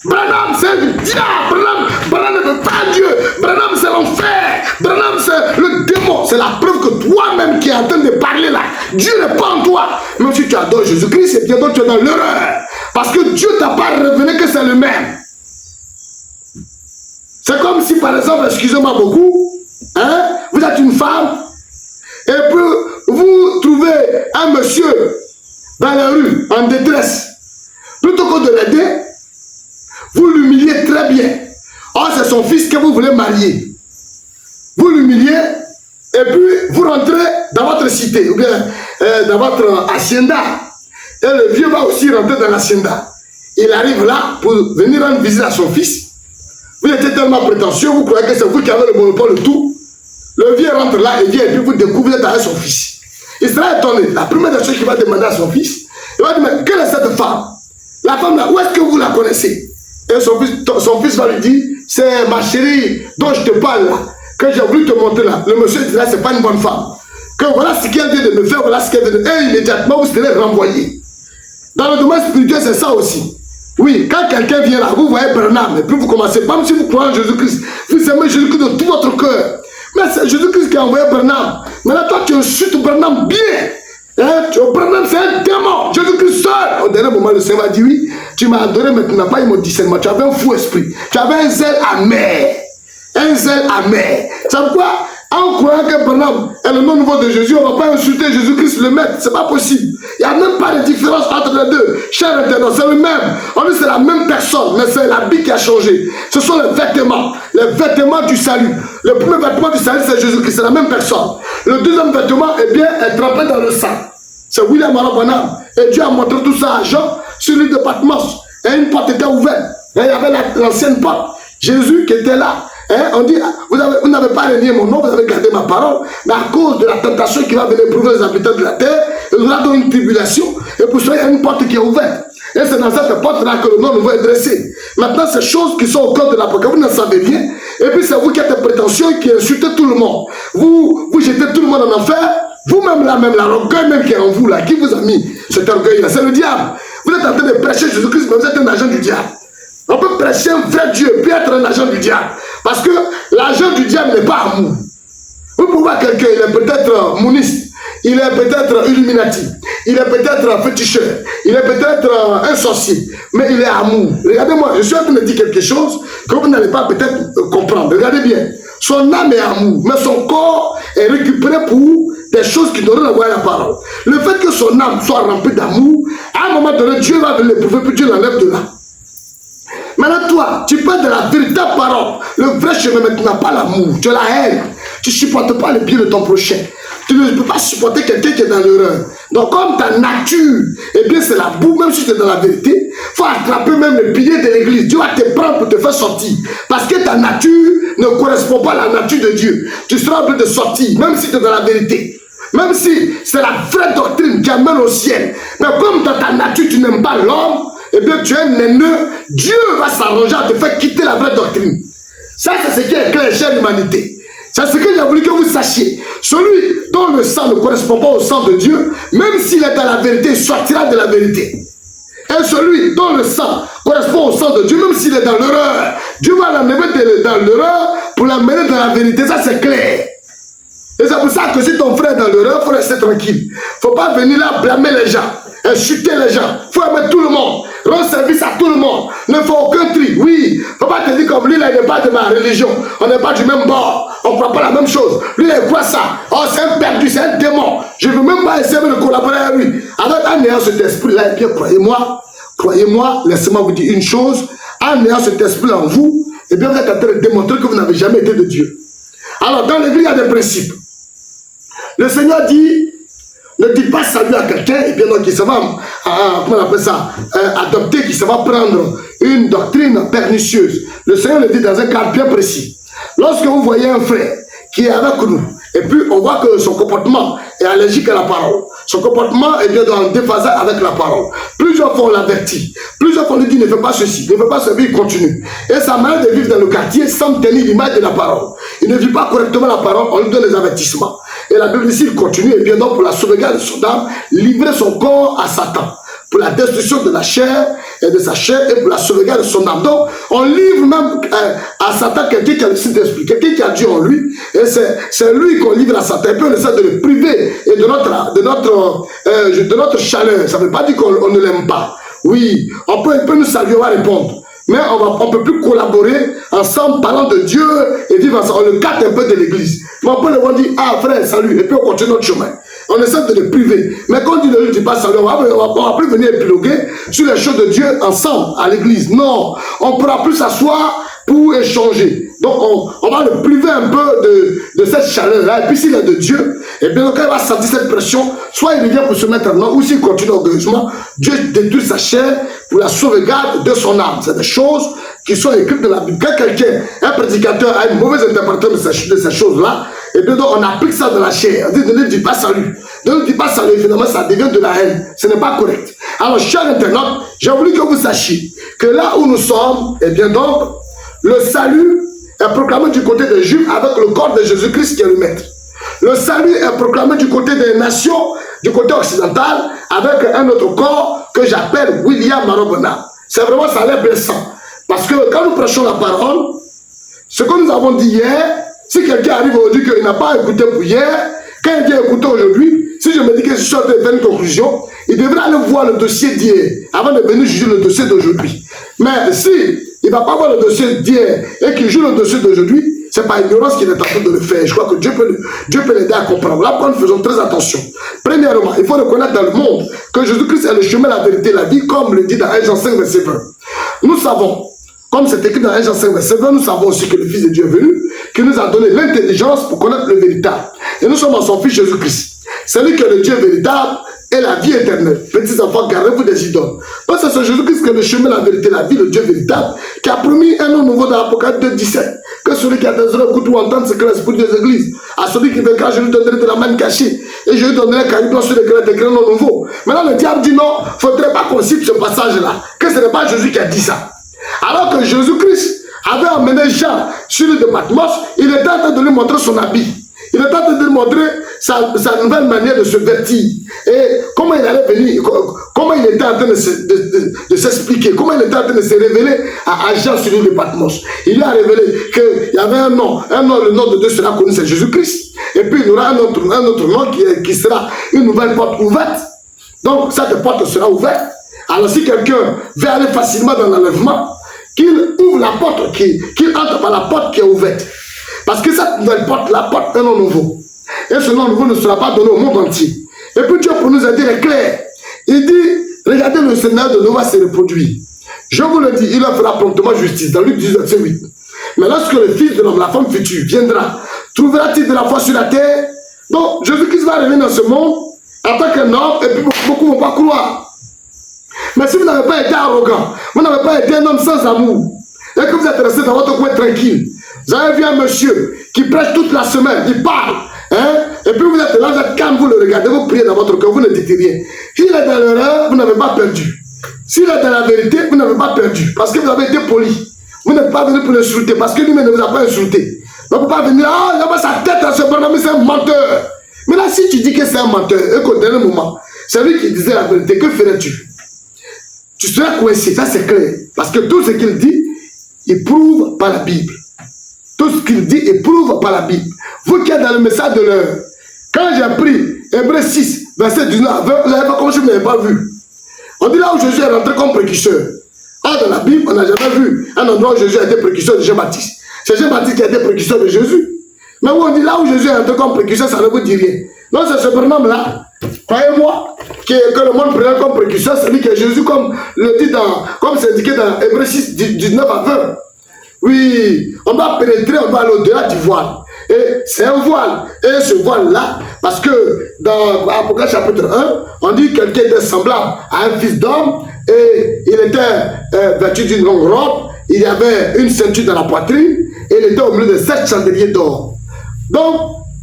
Branham c'est le diable, Branham ne veut pas Dieu, Branham c'est l'enfer, Branham c'est le démon. C'est la preuve que toi-même qui es en train de parler là, Dieu n'est pas en toi. Même si tu adores Jésus-Christ, c'est bien donc tu es dans l'erreur. Parce que Dieu t'a pas révélé que c'est le même. C'est comme si par exemple, excusez-moi beaucoup, vous êtes une femme, et puis vous trouvez un monsieur dans la rue en détresse. Plutôt que de l'aider, vous l'humiliez très bien. Oh, c'est son fils que vous voulez marier. Vous l'humiliez et puis vous rentrez dans votre cité ou bien dans votre hacienda. Et le vieux va aussi rentrer dans l'hacienda. Il arrive là pour venir rendre visite à son fils. Vous êtes tellement prétentieux, vous croyez que c'est vous qui avez le monopole de tout. Le vieux rentre là et vient et puis vous découvrez avec son fils. Il sera étonné. La première des choses qu'il va demander à son fils, il va dire, mais quelle est cette femme? La femme là, où est-ce que vous la connaissez? Et son fils va lui dire, c'est ma chérie dont je te parle là, que j'ai voulu te montrer là. Le monsieur dit là, c'est pas une bonne femme. Que voilà ce qu'elle vient de me faire, voilà ce qu'elle vient de... Et immédiatement, vous serez renvoyé. Dans le domaine spirituel, c'est ça aussi. Oui, quand quelqu'un vient là, vous voyez Branham, et puis vous commencez, même si vous croyez en Jésus-Christ, vous aimez Jésus-Christ de tout votre cœur. Mais c'est Jésus-Christ qui a envoyé Branham. Maintenant, toi, tu insultes Branham bien. Branham, c'est un démon. Jésus-Christ seul. Au dernier moment, le Seigneur va dire, oui, tu m'as adoré, mais tu n'as pas eu mon discernement. Tu avais un fou esprit. Tu avais un zèle amer. Un zèle amer. C'est pourquoi, en croyant que Branham est le nom nouveau de Jésus, on ne va pas insulter Jésus-Christ le maître. C'est pas possible. Il n'y a même pas de différence entre les deux. Cher internaute, c'est le même. On dit c'est la même personne, mais c'est l'habit qui a changé. Ce sont les vêtements du salut. Le premier vêtement du salut, c'est Jésus-Christ, c'est la même personne. Le deuxième vêtement, eh bien, est trempé dans le sang. C'est William Branham. Et Dieu a montré tout ça à Jean sur l'île de Patmos. Et une porte était ouverte. Et il y avait l'ancienne porte. Jésus qui était là. On dit, vous n'avez pas renié mon nom, vous avez gardé ma parole, mais à cause de la tentation qui va venir prouver les habitants de la terre, il y aura donc une tribulation, et pour cela, il y a une porte qui est ouverte. Et c'est dans cette porte-là que le nom nouveau est dressé. Maintenant, ces choses qui sont au cœur de l'Apocalypse, vous ne savez rien, et puis c'est vous qui êtes prétentieux, qui insultez tout le monde. Vous jetez tout le monde en enfer, vous-même là, même l'orgueil même qui est en vous là, qui vous a mis cet orgueil-là, c'est le diable. Vous êtes en train de prêcher Jésus-Christ, mais vous êtes un agent du diable. On peut prêcher un vrai Dieu, puis être un agent du diable. Parce que l'agent du diable n'est pas amour. Vous pouvez voir quelqu'un, il est peut-être moniste, il est peut-être illuminati, il est peut-être féticheur, il est peut-être un sorcier, mais il est amour. Regardez-moi, je suis en train de dire quelque chose que vous n'allez pas peut-être comprendre. Regardez bien, son âme est amour, mais son corps est récupéré pour des choses qui n'ont rien à voir avec la parole. Le fait que son âme soit remplie d'amour, à un moment donné, Dieu va venir l'éprouver, puis Dieu l'enlève de là. Maintenant, toi, tu parles de la véritable parole. Le vrai chemin, mais tu n'as pas l'amour. Tu as la haine. Tu ne supportes pas le bien de ton prochain. Tu ne peux pas supporter quelqu'un qui est dans l'erreur. Donc, comme ta nature, eh bien, c'est la boue, même si tu es dans la vérité, il faut attraper même le pilier de l'église. Dieu va te prendre pour te faire sortir. Parce que ta nature ne correspond pas à la nature de Dieu. Tu seras obligé de sortir, même si tu es dans la vérité. Même si c'est la vraie doctrine qui amène au ciel. Mais comme dans ta nature, tu n'aimes pas l'homme, eh bien, tu es un haineux, Dieu va s'arranger à te faire quitter la vraie doctrine. Ça, c'est ce qui est clair, chère humanité. C'est ce que j'ai voulu que vous sachiez. Celui dont le sang ne correspond pas au sang de Dieu, même s'il est dans la vérité, il sortira de la vérité. Et celui dont le sang correspond au sang de Dieu, même s'il est dans l'erreur, Dieu va l'amener dans l'erreur pour l'amener dans la vérité. Ça, c'est clair. Et c'est pour ça que si ton frère est dans l'erreur, il faut rester tranquille. Il ne faut pas venir là blâmer les gens, insulter les gens. Il faut aimer tout le monde, rendre service à tout le monde. Ne faut aucun tri. Oui, il ne faut pas te je dis comme lui, là, il n'est pas de ma religion. On n'est pas du même bord. On ne croit pas la même chose. Lui, il croit ça. Oh, c'est un perdu, c'est un démon. Je ne veux même pas essayer de collaborer avec lui. Alors, en ayant cet esprit-là, et bien, croyez-moi, laissez-moi vous dire une chose. En ayant cet esprit en vous, et bien, vous êtes en train de démontrer que vous n'avez jamais été de Dieu. Alors, dans l'église, il y a des principes. Le Seigneur dit, ne dis pas salut à quelqu'un, et bien donc il se va, comment on appelle ça, adopter, qui se va prendre une doctrine pernicieuse. Le Seigneur le dit dans un cadre bien précis. Lorsque vous voyez un frère qui est avec nous, et puis on voit que son comportement est allergique à la parole, son comportement est bien en déphasage avec la parole. Plusieurs fois on l'avertit, plusieurs fois on lui dit ne fais pas ceci, ne fais pas ceci, il continue. Et sa manière de vivre dans le quartier sans tenir l'image de la parole. Il ne vit pas correctement la parole, on lui donne des avertissements. Et la Bible ici, il continue, et bien donc pour la sauvegarde de son âme, livrer son corps à Satan. Pour la destruction de la chair et de sa chair et pour la sauvegarde de son âme. Donc, on livre même à Satan quelqu'un qui a le Saint-Esprit, quelqu'un qui a Dieu en lui, et c'est lui qu'on livre à Satan. Et puis on essaie de le priver et de notre chaleur. Ça ne veut pas dire qu'on ne l'aime pas. Oui, on peut nous saluer, on va répondre. Mais on ne peut plus collaborer ensemble, parlant de Dieu et vivre ensemble. On le gâte un peu de l'église. Mais on peut le dire, ah frère, salut, et puis on continue notre chemin. On essaie de le priver. Mais quand on dit ne dit pas salut, on va plus venir épiloguer sur les choses de Dieu ensemble à l'église. Non, on ne pourra plus s'asseoir pour échanger. Donc on va le priver un peu de cette chaleur-là. Et puis s'il est de Dieu, et bien quand il va sentir cette pression, soit il revient pour se mettre en main, ou s'il continue orgueilleusement, Dieu détruit sa chair pour la sauvegarde de son âme. C'est des choses qui sont écrites dans la Bible. Quand quelqu'un, un prédicateur, a une mauvaise interprétation de ces choses-là, et bien donc on applique ça dans la chair. On dit ne dis pas salut. Ne dis pas salut, finalement ça devient de la haine. Ce n'est pas correct. Alors, chers internautes, j'ai voulu que vous sachiez que là où nous sommes, et bien donc, le salut est proclamé du côté des Juifs avec le corps de Jésus-Christ qui est le maître. Le salut est proclamé du côté des nations, du côté occidental, avec un autre corps que j'appelle William Marobona. C'est vraiment, ça a l'air blessant. Parce que quand nous prêchons la parole, ce que nous avons dit hier, si quelqu'un arrive aujourd'hui qu'il n'a pas écouté pour hier, quand il vient écouter aujourd'hui, si je me dis que je suis en train de faire une conclusion, il devrait aller voir le dossier d'hier avant de venir juger le dossier d'aujourd'hui. Mais si il ne va pas voir le dossier d'hier et qu'il joue le dossier d'aujourd'hui, c'est par ignorance qu'il est en train de le faire. Je crois que Dieu peut l'aider à comprendre. Là, nous faisons très attention. Premièrement, il faut reconnaître dans le monde que Jésus-Christ est le chemin, la vérité et la vie, comme le dit dans 1 Jean 5, verset 20. Nous savons, comme c'est écrit dans 1 Jean 5, verset 20, nous savons aussi que le Fils de Dieu est venu, qui nous a donné l'intelligence pour connaître le véritable. Et nous sommes en son Fils Jésus-Christ. C'est lui qui est le Dieu véritable et la vie éternelle. Petits enfants, gardez-vous des idoles. Donc c'est ce Jésus-Christ qui est le chemin, la vérité, la vie, le Dieu véritable, qui a promis un nom nouveau dans l'Apocalypse 2:17. Que celui qui a des oreilles écoute ou entendre ce que l'Esprit des églises. À celui qui vaincra, je lui donnerai de la manne cachée. Et je lui donnerai caillou blanc sur lesquels est écrit un nom nouveau. Maintenant le diable dit non, il ne faudrait pas qu'on cite ce passage-là. Que ce n'est pas Jésus qui a dit ça. Alors que Jésus-Christ avait emmené Jean sur l'île de Patmos, il était en train de lui montrer son habit. Il était en train de lui montrer sa nouvelle manière de se vêtir. Et comment il allait venir, comment il était en train de s'expliquer, comment il était en train de se révéler à Jean sur l'île de Patmos. Il lui a révélé qu'il y avait un nom, le nom de Dieu sera connu, c'est Jésus-Christ. Et puis il y aura un autre nom qui sera une nouvelle porte ouverte. Donc cette porte sera ouverte. Alors si quelqu'un veut aller facilement dans l'enlèvement, qu'il ouvre la porte, qu'il entre par la porte qui est ouverte. Parce que cette nouvelle porte, la porte est un nom nouveau. Et ce nom nouveau ne sera pas donné au monde entier. Et puis Dieu pour nous aider est clair. Il dit, regardez le Seigneur de nouveau va se reproduire. Je vous le dis, il leur fera promptement justice. Dans Luc 18, verset 8. Mais lorsque le Fils de l'homme, la femme future, viendra, trouvera-t-il de la foi sur la terre? Donc Jésus-Christ va revenir dans ce monde en tant qu'un homme, et puis beaucoup ne vont pas croire. Mais si vous n'avez pas été arrogant, vous n'avez pas été un homme sans amour, et que vous êtes resté dans votre coin tranquille, vous avez vu un monsieur qui prêche toute la semaine, il parle, hein, et puis vous êtes là, vous êtes calme, vous le regardez, vous priez dans votre cœur, vous ne dites rien. S'il est dans l'erreur, vous n'avez pas perdu. S'il est dans la vérité, vous n'avez pas perdu, parce que vous avez été poli. Vous n'êtes pas venu pour l'insulter, parce que lui-même ne vous a pas insulté. Donc vous ne pouvez pas venir, ah, il a pas sa tête à ce bonhomme, c'est un menteur. Mais là, si tu dis que c'est un menteur, et qu'au dernier moment, c'est lui qui disait la vérité, que ferais-tu? Tu seras coincé, ça c'est clair. Parce que tout ce qu'il dit, il prouve par la Bible. Tout ce qu'il dit, il prouve par la Bible. Vous qui êtes dans le message de l'heure, quand j'ai pris Hébreux 6, verset 19 à 20, vous n'avez pas comme si vous ne l'avez pas vu. On dit là où Jésus est rentré comme précurseur. Or, dans la Bible, on n'a jamais vu un endroit où Jésus a été précurseur de Jean-Baptiste. C'est Jean-Baptiste qui a été précurseur de Jésus. Mais où on dit là où Jésus est entré comme précurseur, ça ne vous dit rien. Non, c'est ce prénom-là, croyez-moi, que le monde prend comme précurseur, c'est lui que Jésus, comme le dit comme c'est indiqué dans Hébreux 6, 19 à 20. Oui, on va pénétrer, on va aller au-delà du voile. Et c'est un voile. Et ce voile-là, parce que dans Apocalypse chapitre 1, on dit que quelqu'un était semblable à un fils d'homme et il était vêtu d'une longue robe, il y avait une ceinture dans la poitrine et il était au milieu de 7 chandeliers d'or. Donc,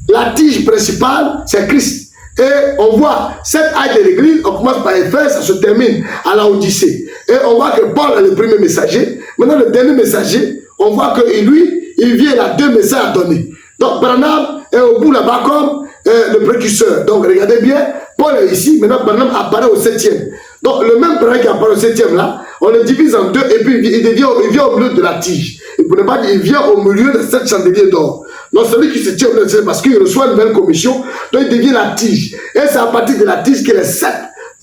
la tige principale, c'est Christ. Et on voit cette haie de l'église, on commence par Éphèse, ça se termine à la Odyssée. Et on voit que Paul est le premier messager. Maintenant, le dernier messager, on voit que lui, il vient, il a 2 messages à donner. Donc, Branham est au bout là-bas comme le précurseur. Donc, regardez bien, Paul est ici, maintenant Branham apparaît au 7e. Donc, le même Branham qui apparaît au 7e là, on le divise en 2 et puis il vient au milieu de la tige. Il ne pas dire, il vient au milieu de 7 chandeliers d'or. Donc, celui qui se tient au milieu de 7, parce qu'il reçoit une nouvelle commission, donc il devient la tige. Et c'est à partir de la tige que les 7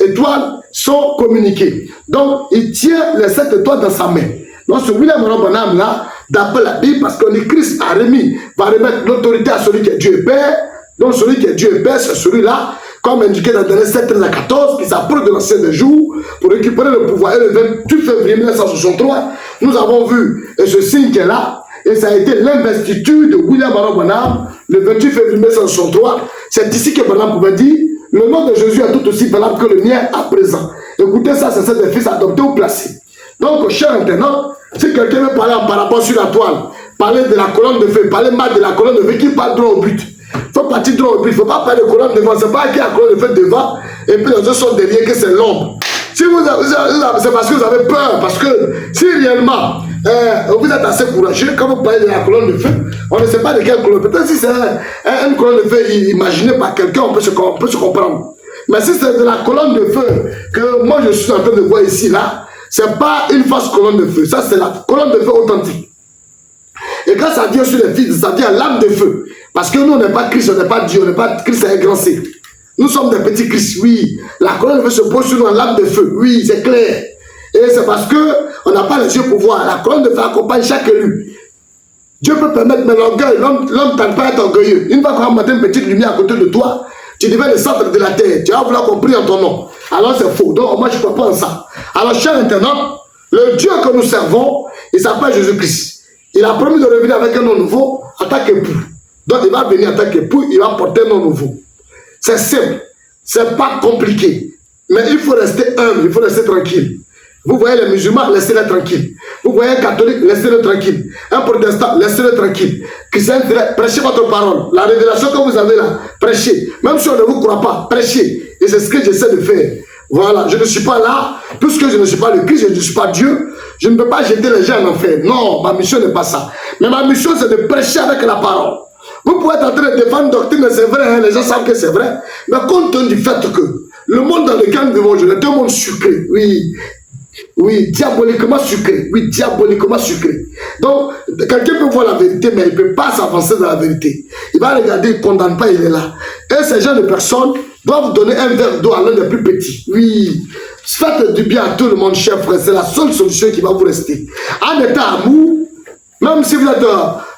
étoiles sont communiquées. Donc, il tient les 7 étoiles dans sa main. Donc, ce William Branham là, d'après la Bible, parce qu'on dit Christ a remis, va remettre l'autorité à celui qui est Dieu et Père. Donc, celui qui est Dieu et Père, c'est celui-là, comme indiqué dans Daniel 7, 13 à 14, qui s'approche de l'ancien des jours pour récupérer le pouvoir. Et le 28 février 1963, nous avons vu ce signe qui est là, et ça a été l'investiture de William Branham le 28 février 1963. C'est ici que Branham pouvait dire, le nom de Jésus est tout aussi valable que le mien à présent. Écoutez ça, c'est des fils adoptés ou placés. Donc, cher internaute, si quelqu'un veut parler en parabole sur la toile, parler de la colonne de feu, parler mal de la colonne de feu, qui parle droit au but. Il faut partir droit au but, il ne faut pas parler de colonne devant, c'est pas qu'il y a la colonne de feu devant, et puis les autres sont derrière, que c'est l'ombre. Si c'est parce que vous avez peur, parce que si réellement vous êtes assez courageux, quand vous parlez de la colonne de feu, on ne sait pas de quelle colonne. Peut-être si c'est une colonne de feu imaginée par quelqu'un, on peut se comprendre. Mais si c'est de la colonne de feu que moi je suis en train de voir ici, là, c'est pas une fausse colonne de feu, ça c'est la colonne de feu authentique. Et quand ça vient sur les fils, ça vient l'âme de feu. Parce que nous, on n'est pas Christ, on n'est pas Dieu, on n'est pas Christ, c'est un grand C. Nous sommes des petits Christ, oui. La colonne de feu se pose sur nous en l'âme de feu, oui, c'est clair. Et c'est parce qu'on n'a pas les yeux pour voir. La colonne de feu accompagne chaque élu. Dieu peut permettre, mais l'orgueil, l'homme ne peut pas être orgueilleux. Une fois qu'on va mettre une petite lumière à côté de toi, tu deviens le centre de la terre. Tu vas vouloir qu'on prie en ton nom. Alors c'est faux. Donc moi je ne crois pas en ça. Alors cher internaute, le Dieu que nous servons, il s'appelle Jésus-Christ. Il a promis de revenir avec un nom nouveau en tant qu'époux. Donc il va venir en tant qu'époux, il va porter un nom nouveau. C'est simple, c'est pas compliqué. Mais il faut rester humble, il faut rester tranquille. Vous voyez les musulmans, laissez-les tranquilles. Vous voyez un catholique, laissez-le tranquille. Un protestant, laissez-le tranquille. Chrétien, prêchez votre parole. La révélation que vous avez là, prêchez. Même si on ne vous croit pas, prêchez. Et c'est ce que j'essaie de faire. Voilà, je ne suis pas là, puisque je ne suis pas le Christ, je ne suis pas Dieu. Je ne peux pas jeter les gens en enfer. Non, ma mission n'est pas ça. Mais ma mission, c'est de prêcher avec la parole. Vous pouvez être en train de défendre une doctrine, c'est vrai, hein, les gens savent que c'est vrai. Mais compte tenu du fait que le monde dans lequel nous vivons aujourd'hui est un monde sucré, oui. Oui, diaboliquement sucré. Oui, diaboliquement sucré. Donc, quelqu'un peut voir la vérité, mais il ne peut pas s'avancer dans la vérité. Il va regarder, il ne condamne pas, il est là. Et ces gens de personnes doivent donner un verre d'eau à l'un des plus petits. Oui. Faites du bien à tout le monde, cher frère. C'est la seule solution qui va vous rester. En état amour, même si vous êtes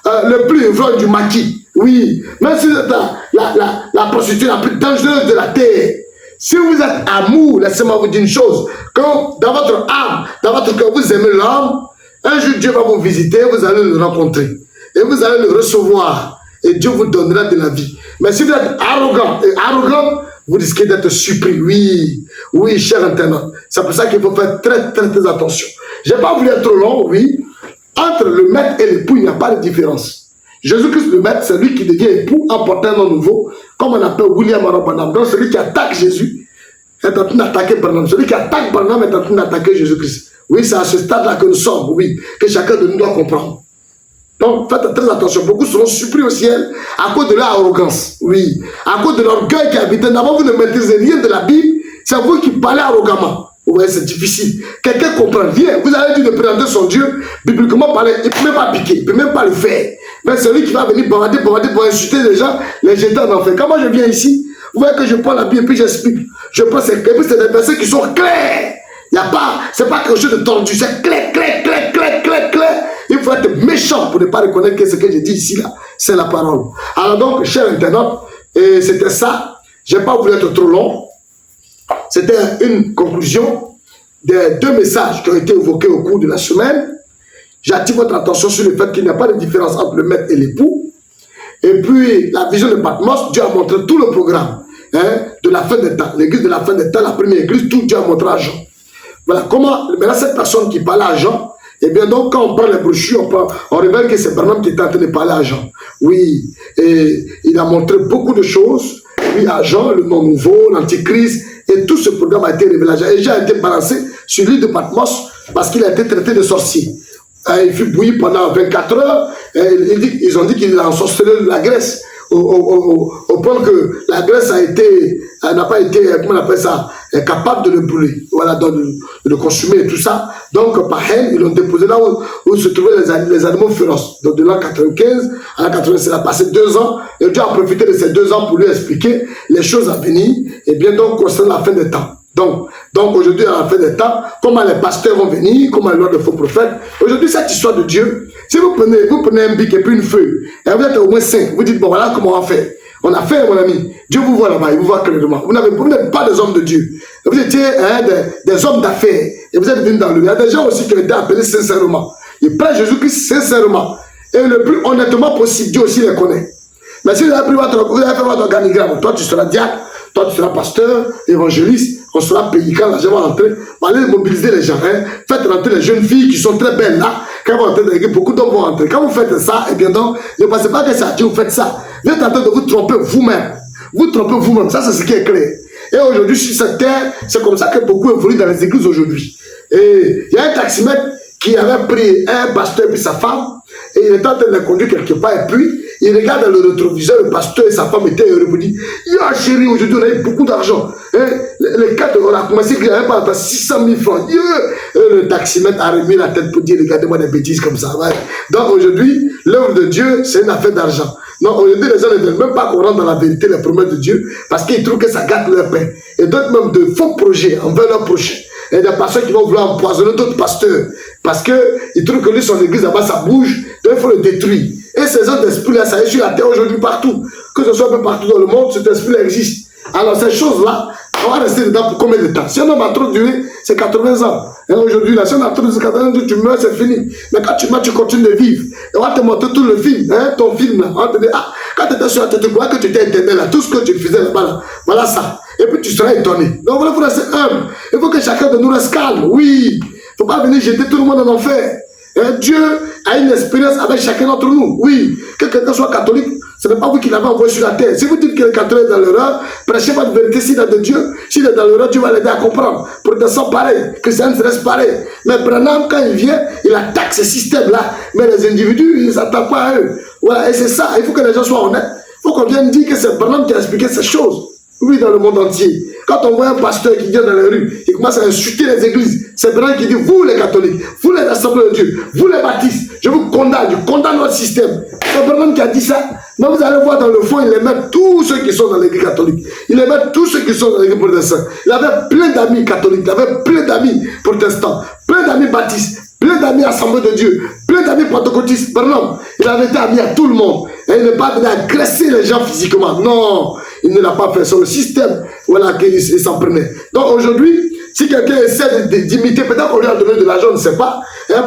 le plus ivrogne du maquis, oui, même si vous êtes la prostituée la plus dangereuse de la terre, si vous êtes amour, laissez-moi vous dire une chose, que dans votre âme, dans votre cœur, vous aimez l'homme, un jour Dieu va vous visiter, vous allez le rencontrer, et vous allez le recevoir, et Dieu vous donnera de la vie. Mais si vous êtes arrogant et arrogant, vous risquez d'être surpris. Oui, oui, cher internaute. C'est pour ça qu'il faut faire très, très, très attention. Je n'ai pas voulu être trop long, oui. Entre le maître et l'époux, il n'y a pas de différence. Jésus-Christ, le maître, c'est lui qui devient époux en portant un nom nouveau, comme on appelle William Branham. Donc, celui qui attaque Jésus est en train d'attaquer Branham. Celui qui attaque Branham est en train d'attaquer Jésus-Christ. Oui, c'est à ce stade-là que nous sommes, oui, que chacun de nous doit comprendre. Donc, faites très attention. Beaucoup seront surpris au ciel à cause de leur arrogance. Oui, à cause de l'orgueil qui habite. D'abord, vous ne maîtrisez rien de la Bible. C'est vous qui parlez arrogamment. Vous voyez, c'est difficile. Quelqu'un comprend rien. Vous avez dit de présenter son Dieu, bibliquement parler. Il ne peut même pas piquer. Il ne peut même pas le faire. Mais celui qui va venir bavader pour insulter les gens, les jeter en enfer. Quand moi je viens ici, vous voyez que je prends la Bible et puis j'explique. Je prends ces et puis c'est des versets qui sont clairs. Il C'est pas quelque chose de tordu, c'est clair. Il faut être méchant pour ne pas reconnaître que ce que j'ai dit ici, là, c'est la parole. Alors donc, chers internautes, c'était ça. Je n'ai pas voulu être trop long. C'était une conclusion des 2 messages qui ont été évoqués au cours de la semaine. J'attire votre attention sur le fait qu'il n'y a pas de différence entre le maître et l'époux. Et puis, la vision de Patmos, Dieu a montré tout le programme de la fin des temps. L'église de la fin des temps, la première église, tout Dieu a montré à Jean. Voilà comment, maintenant cette personne qui parlait à Jean, et bien donc quand on prend les brochures, on révèle que c'est Branham qui est en train de parler à Jean. Oui, et il a montré beaucoup de choses. Oui, à Jean, le nom nouveau, l'antichrist, et tout ce programme a été révélé à Jean. Et Jean a été balancé sur l'île de Patmos parce qu'il a été traité de sorcier. Il fut bouilli pendant 24 heures. Ils ont dit qu'il a ensorcelé la Grèce. Au point que la Grèce n'a pas été, comment on appelle ça, capable de le brûler, voilà, de le consommer et tout ça. Donc, par haine, ils l'ont déposé là où se trouvaient les animaux féroces. Donc, de l'an 95 à l'an 96, il a passé 2 ans, et Dieu a profité de ces 2 ans pour lui expliquer les choses à venir, et bien donc, concernant la fin des temps. Donc aujourd'hui, à la fin des temps, comment les pasteurs vont venir, comment il y aura de faux prophètes. Aujourd'hui, cette histoire de Dieu, si vous prenez un bic et puis une feuille, et vous êtes au moins 5, vous dites, bon voilà comment on va faire. On a fait, mon ami. Dieu vous voit là-bas, il vous voit clairement. Vous n'êtes pas des hommes de Dieu. Vous étiez des hommes d'affaires, et vous êtes venus dans le. Il y a des gens aussi qui ont été appelés sincèrement. Ils prêchent Jésus-Christ sincèrement. Et le plus honnêtement possible, Dieu aussi les connaît. Mais si vous avez fait votre organigramme, toi tu seras diacre, toi tu seras pasteur, évangéliste, on sera payé quand l'argent va rentrer. Allez mobiliser les gens, faites rentrer les jeunes filles qui sont très belles là, quand vous rentrez, beaucoup d'hommes vont rentrer. Quand vous faites ça, et bien donc, ne pensez pas que c'est à Dieu, vous faites ça. Vous êtes en train de vous tromper vous-même. Vous trompez vous-même, ça c'est ce qui est clair. Et aujourd'hui sur cette terre, c'est comme ça que beaucoup évoluent dans les églises aujourd'hui. Et il y a un taximètre qui avait pris un pasteur et sa femme, et il était en train de les conduire quelque part, et puis il regarde dans le rétroviseur, le pasteur et sa femme étaient heureux, il dit, ya chérie, aujourd'hui on a eu beaucoup d'argent. Les 4, on a commencé à gagner par 600 000 francs. Et le taximètre a remis la tête pour dire, regardez-moi des bêtises comme ça. Ouais. Donc aujourd'hui, l'œuvre de Dieu, c'est une affaire d'argent. Non, aujourd'hui, les gens ne veulent même pas qu'on rentre dans la vérité, les promesses de Dieu, parce qu'ils trouvent que ça gâte leur pain. Et d'autres même de faux projets envers leur prochain. Et des pasteurs qui vont vouloir empoisonner d'autres pasteurs, parce qu'ils trouvent que lui, son église, là-bas, ça bouge, donc il faut le détruire. Et ces autres esprits-là, ça est sur la terre aujourd'hui partout. Que ce soit un peu partout dans le monde, cet esprit-là existe. Alors ces choses-là, on va rester dedans pour combien de temps? Si un homme a trop duré, c'est 80 ans. Et aujourd'hui, si on a trop de 80 ans, tu meurs, c'est fini. Mais quand tu meurs, tu continues de vivre. Et on va te montrer tout le film, ton film là. On va te dire, quand tu étais sur la tête, tu crois que tu étais éternel là, tout ce que tu faisais là-bas, là, voilà ça. Et puis tu seras étonné. Donc voilà, il faut rester humble. Il faut que chacun de nous reste calme. Oui. Il ne faut pas venir jeter tout le monde en enfer. Et Dieu a une expérience avec chacun d'entre nous. Oui. Que quelqu'un soit catholique, ce n'est pas vous qui l'avez envoyé sur la terre. Si vous dites que le catholique est dans l'erreur, prêchez votre vérité s'il est de Dieu. S'il est dans l'erreur, Dieu va l'aider à comprendre. Protestant pareil, chrétien reste pareil. Mais Branham, quand il vient, il attaque ce système-là. Mais les individus, ils ne s'attaquent pas à eux. Voilà, et c'est ça. Il faut que les gens soient honnêtes. Il faut qu'on vienne dire que c'est Branham qui a expliqué ces choses. Oui, dans le monde entier. Quand on voit un pasteur qui vient dans les rues, il commence à insulter les églises. C'est Branham qui dit, vous les catholiques, vous les assemblées de Dieu, vous les baptistes, je vous condamne, je condamne votre système. C'est Branham qui a dit ça. Mais vous allez voir dans le fond, il les met tous ceux qui sont dans l'église catholique. Il les met tous ceux qui sont dans l'église protestante. Il avait plein d'amis catholiques, il avait plein d'amis protestants, plein d'amis baptistes, plein d'amis assemblées de Dieu, plein d'amis pentecôtistes. Branham, il avait été ami à tout le monde. Et il n'est pas venu agresser les gens physiquement. Non, il ne l'a pas fait. C'est le système, voilà, qu'il s'en prenait. Donc aujourd'hui, si quelqu'un essaie d'imiter, peut-être qu'on lui a donné de l'argent, on ne sait pas,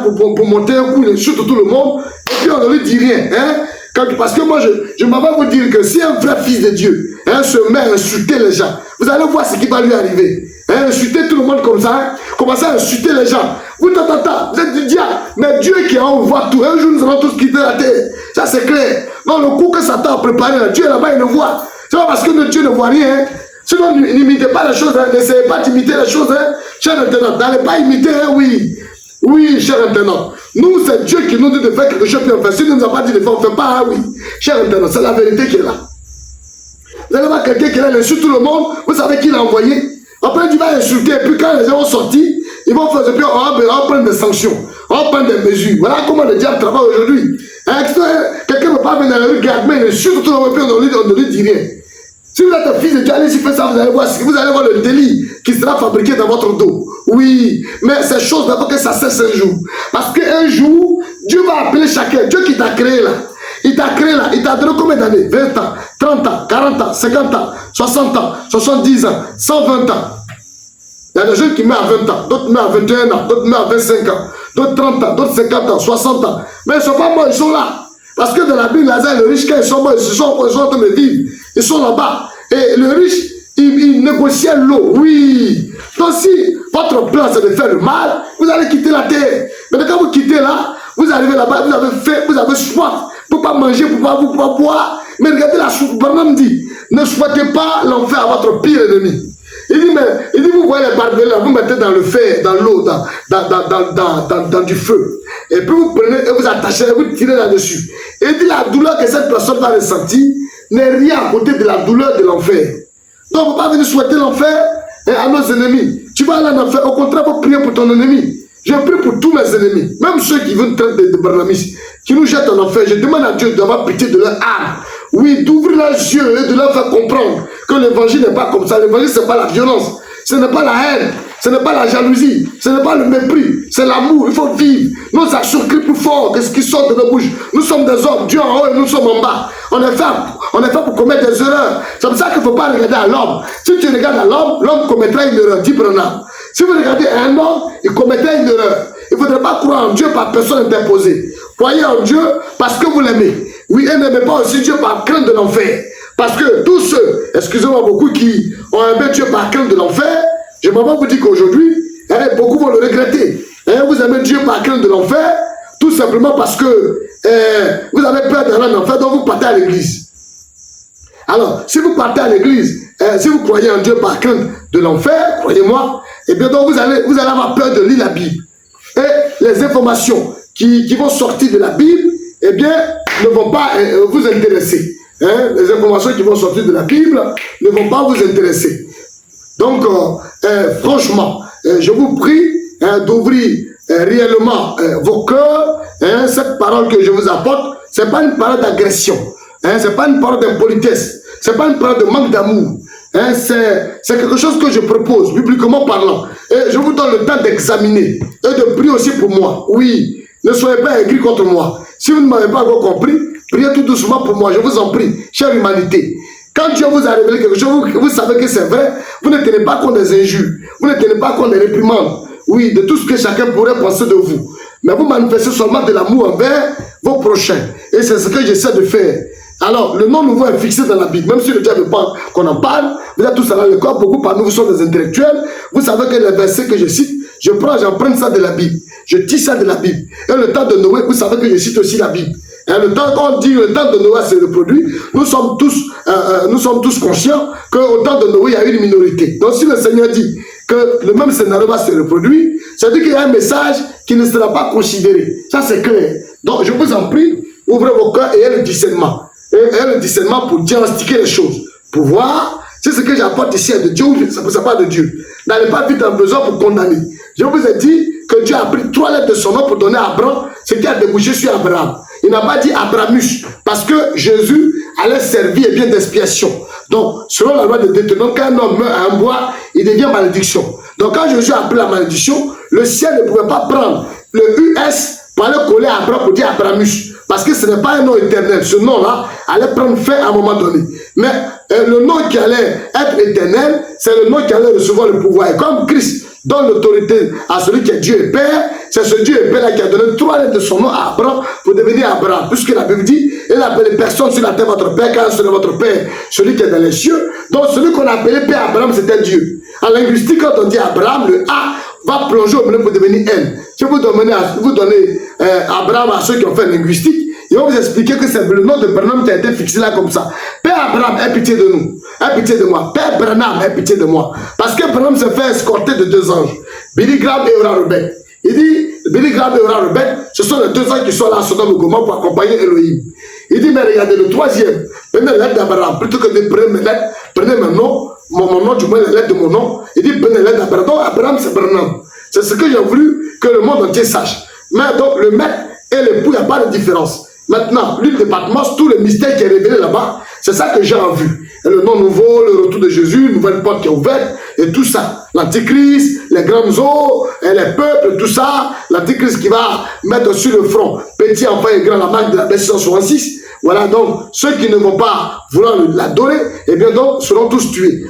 pour monter un coup, il insulte tout le monde, et puis on ne lui dit rien. Parce que moi, je m'en vais vous dire que si un vrai fils de Dieu se met à insulter les gens, vous allez voir ce qui va lui arriver. Insulter tout le monde comme ça, commencer à insulter les gens. Vous êtes du diable, mais Dieu qui est en haut voit tout. Un jour, nous allons tous quitter la terre. Ça, c'est clair. Non, le coup que Satan a préparé, là, Dieu là-bas, il le voit. C'est pas parce que Dieu ne voit rien. Sinon, n'imitez pas les choses, n'essayez pas d'imiter les choses. Cher internaute, n'allez pas imiter, oui. Oui, cher internaute. Nous, c'est Dieu qui nous dit de faire quelque chose, puis on fait. Si nous ne nous a pas dit de faire, on ne fait pas, oui. Cher internaute, c'est la vérité qui est là. Vous allez voir quelqu'un qui est là, il insulte tout le monde, vous savez qui l'a envoyé. Après, il va insulter, et puis quand les gens vont sortir, ils vont faire, et puis on va prendre des sanctions, on va prendre des mesures. Voilà comment le diable travaille aujourd'hui. Quelqu'un ne peut pas venir dans la rue, garde, mais il insulte tout le monde, et puis on ne lui dit rien. Si vous êtes un fils de Dieu, allez-y, faites ça, vous allez voir le délit qui sera fabriqué dans votre dos. Oui, mais ces choses, d'abord que ça cesse un jour. Parce qu'un jour, Dieu va appeler chacun. Dieu qui t'a créé là. Il t'a créé là. Il t'a donné combien d'années? 20 ans, 30 ans, 40 ans, 50 ans, 60 ans, 70 ans, 120 ans. Il y a des jeunes qui meurent à 20 ans, d'autres meurent à 21 ans, d'autres meurent à 25 ans, d'autres 30 ans, d'autres 50 ans, 60 ans. Mais ils ne sont pas morts, ils sont là. Parce que dans la Bible, Lazare et le riche, quand ils sont morts, ils sont en train de vivre. Ils sont là-bas. Et le riche, il négociait l'eau. Oui. Donc si votre plan, c'est de faire le mal, vous allez quitter la terre. Mais quand vous quittez là, vous arrivez là-bas, vous avez faim, vous avez soif. Pour ne pas manger, pour ne pas boire. Mais regardez la chose. Barnum dit, ne souhaitez pas l'enfer à votre pire ennemi. Il dit, vous voyez les barbelés là, vous mettez dans le fer, dans l'eau, dans du feu. Et puis vous prenez et vous attachez et vous tirez là-dessus. Et il dit, la douleur que cette personne va ressentir n'est rien à côté de la douleur de l'enfer. Donc, on ne peut pas venir souhaiter l'enfer à nos ennemis. Tu vas aller en enfer, au contraire, il faut prier pour ton ennemi. Je prie pour tous mes ennemis, même ceux qui veulent traiter de barnamistes, qui nous jettent en enfer. Je demande à Dieu d'avoir pitié de leur âme. Oui, d'ouvrir leurs yeux et de leur faire comprendre que l'évangile n'est pas comme ça. L'évangile, ce n'est pas la violence, ce n'est pas la haine, ce n'est pas la jalousie, ce n'est pas le mépris, c'est l'amour. Il faut vivre. Nos actions crient plus fort que ce qui sort de nos bouches. Nous sommes des hommes, Dieu en haut et nous sommes en bas. On est fait pour commettre des erreurs. C'est pour ça qu'il ne faut pas regarder à l'homme. Si tu regardes à l'homme, l'homme commettra une erreur, dit Branham. Si vous regardez à un homme, il commettra une erreur. Il ne faudrait pas croire en Dieu par personne interposée. Croyez en Dieu parce que vous l'aimez. Oui, et n'aimez pas aussi Dieu par crainte de l'enfer. Parce que tous ceux, excusez-moi beaucoup, qui ont aimé Dieu par crainte de l'enfer, je m'en vais vous dire qu'aujourd'hui, beaucoup vont le regretter. Vous aimez Dieu par crainte de l'enfer, tout simplement parce que vous avez peur d'aller en enfer, donc vous partez à l'église. Alors, si vous partez à l'église, si vous croyez en Dieu par crainte de l'enfer, croyez-moi, et bien donc vous allez avoir peur de lire la Bible. Et les informations qui vont sortir de la Bible, eh bien, ne vont pas vous intéresser. Les informations qui vont sortir de la Bible ne vont pas vous intéresser. Donc, franchement, je vous prie d'ouvrir réellement vos cœurs. Cette parole que je vous apporte, ce n'est pas une parole d'agression. Ce n'est pas une parole d'impolitesse. Ce n'est pas une parole de manque d'amour. C'est quelque chose que je propose, bibliquement parlant. Et je vous donne le temps d'examiner et de prier aussi pour moi. Oui, ne soyez pas aigris contre moi. Si vous ne m'avez pas encore compris, priez tout doucement pour moi. Je vous en prie, chère humanité. Quand Dieu vous a révélé quelque chose, vous savez que c'est vrai, vous ne tenez pas compte des injures. Vous ne tenez pas compte des réprimandes. Oui, de tout ce que chacun pourrait penser de vous. Mais vous manifestez seulement de l'amour envers vos prochains. Et c'est ce que j'essaie de faire. Alors, le nom nouveau est fixé dans la Bible. Même si le diable veut pas qu'on en parle, vous êtes tous à le corps, beaucoup parmi vous sont des intellectuels. Vous savez que les versets que je cite, j'emprunte ça de la Bible. Je tisse ça de la Bible. Et le temps de Noé, vous savez que je cite aussi la Bible. Et le temps qu'on dit le temps de Noé se reproduit, nous sommes tous conscients qu'au temps de Noé, il y a une minorité. Donc si le Seigneur dit que le même scénario va se reproduire, ça veut dire qu'il y a un message qui ne sera pas considéré. Ça c'est clair. Donc je vous en prie, ouvrez vos cœurs et ayez le discernement. Et le discernement pour diagnostiquer les choses. Pour voir si ce que j'apporte ici est de Dieu ou ça ne pas de Dieu. N'allez pas vite en besoin pour condamner. Je vous ai dit que Dieu a pris 3 lettres de son nom pour donner à Abraham ce qui a débouché sur Abraham. Il n'a pas dit Abramus, parce que Jésus allait servir et bien d'expiation. Donc, selon la loi de Deutéronome, quand un homme meurt à un bois, il devient malédiction. Donc, quand Jésus a pris la malédiction, le ciel ne pouvait pas prendre le US pour aller coller à Abraham pour dire Abramus. Parce que ce n'est pas un nom éternel. Ce nom-là allait prendre fin à un moment donné. Mais le nom qui allait être éternel, c'est le nom qui allait recevoir le pouvoir. Et comme Christ donne l'autorité à celui qui est Dieu et Père, c'est ce Dieu et Père-là qui a donné 3 lettres de son nom à Abraham pour devenir Abraham. Puisque la Bible dit, il a appelé personne sur la terre votre Père, car c'est votre Père, celui qui est dans les cieux. Donc celui qu'on a appelé Père Abraham, c'était Dieu. En linguistique, quand on dit Abraham, le A va plonger au milieu pour devenir N. Si vous donnez Abraham à ceux qui ont fait linguistique, ils vont vous expliquer que c'est le nom de Branham qui a été fixé là comme ça. Père Abraham, aie pitié de nous. Aie pitié de moi. Père Branham, aie pitié de moi. Parce que Branham s'est fait escorter de 2 anges. Billy Graham et Oral Roberts. Il dit, Billy Graham et Oral Roberts, ce sont les 2 anges qui sont là à Sodome et Gomorrhe pour accompagner Elohim. Il dit, mais regardez, le 3e, prenez la lettre d'Abraham. Plutôt que de prendre mes lettres, prenez mon nom, mon nom, du moins la lettre de mon nom. Il dit, prenez la lettre d'Abraham. Donc Abraham, c'est Branham. C'est ce que j'ai voulu que le monde entier sache. Mais donc, le maître et l'époux, il n'y a pas de différence. Maintenant, l'île de Patmos, tout le mystère qui est révélé là-bas, c'est ça que j'ai en vue. Et le nom nouveau, le retour de Jésus, une nouvelle porte qui est ouverte, et tout ça. L'Antichrist, les grandes eaux, et les peuples, tout ça. L'Antichrist qui va mettre sur le front, petit, enfant et grand, la marque de la bête 666. Voilà, donc, ceux qui ne vont pas vouloir l'adorer, eh bien, donc, seront tous tués.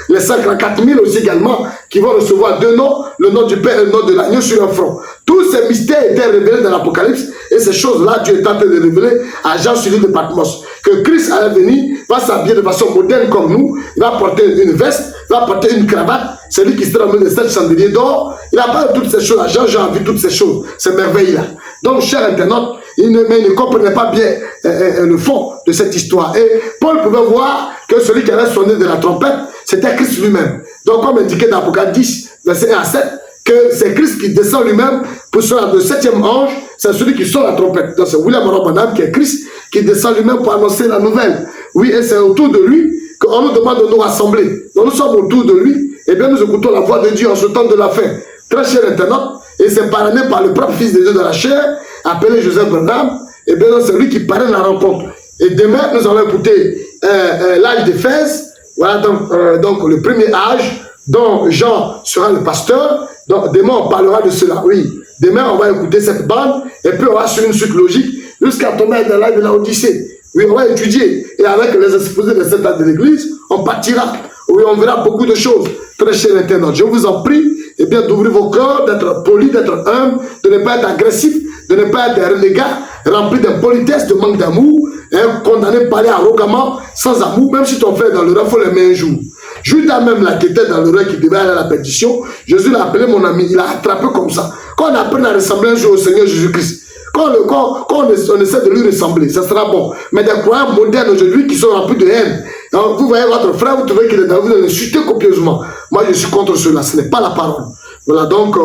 Les 54 000 aussi également, qui vont recevoir deux noms, le nom du Père et le nom de l'agneau sur leur front. Tous ces mystères étaient révélés dans l'Apocalypse, et ces choses-là, Dieu est en train de révéler à Jean sur l'île de Patmos. Que Christ à venir va s'habiller de façon moderne comme nous, il va porter une veste, il va porter une cravate, c'est lui qui sera au milieu de 7 chandeliers d'or. Il n'a pas toutes ces choses-là. Jean a vu toutes ces choses, ces merveilles-là. Donc, chers internautes, il ne comprenait pas bien le fond de cette histoire. Et Paul pouvait voir que celui qui avait sonné de la trompette, c'était Christ lui-même. Donc, comme indiqué dans Apocalypse 10, verset 1 à 7, que c'est Christ qui descend lui-même pour sonner le 7e ange, c'est celui qui sonne la trompette. Donc, c'est William Branham qui est Christ, qui descend lui-même pour annoncer la nouvelle. Oui, et c'est autour de lui qu'on nous demande de nous rassembler. Donc, nous sommes autour de lui, et bien nous écoutons la voix de Dieu en ce temps de la fin. Très cher internaute, et c'est parrainé par le propre Fils de Dieu de la chair, appelé Joseph Branham, et bien c'est lui qui parraine la rencontre. Et demain, nous allons écouter l'âge d'Éphèse, voilà donc le premier âge, dont Jean sera le pasteur. Donc demain, on parlera de cela, oui. Demain, on va écouter cette bande, et puis on va suivre une suite logique, jusqu'à tomber dans l'âge de la Odyssée. Oui, on va étudier, et avec les exposés de cette âge de l'Église, on partira. Oui, on verra beaucoup de choses. Très chers internautes, je vous en prie, eh bien, d'ouvrir vos cœurs, d'être poli, d'être humble, de ne pas être agressif, de ne pas être renégat, rempli d'impolitesse, de manque d'amour, hein, condamné à parler arrogamment, sans amour, même si ton frère est dans l'erreur, il faut l'aimer un jour. Judas même là, qui était dans l'erreur, qui devait aller à la perdition, Jésus l'a appelé mon ami, il l'a attrapé comme ça. Quand on apprend à ressembler un jour au Seigneur Jésus-Christ, quand on essaie de lui ressembler, ça sera bon. Mais des croyants modernes aujourd'hui qui sont remplis de haine, alors, vous voyez votre frère, vous trouvez qu'il est dans vous, vous l'insultez copieusement. Moi, je suis contre cela, ce n'est pas la parole. Voilà, donc,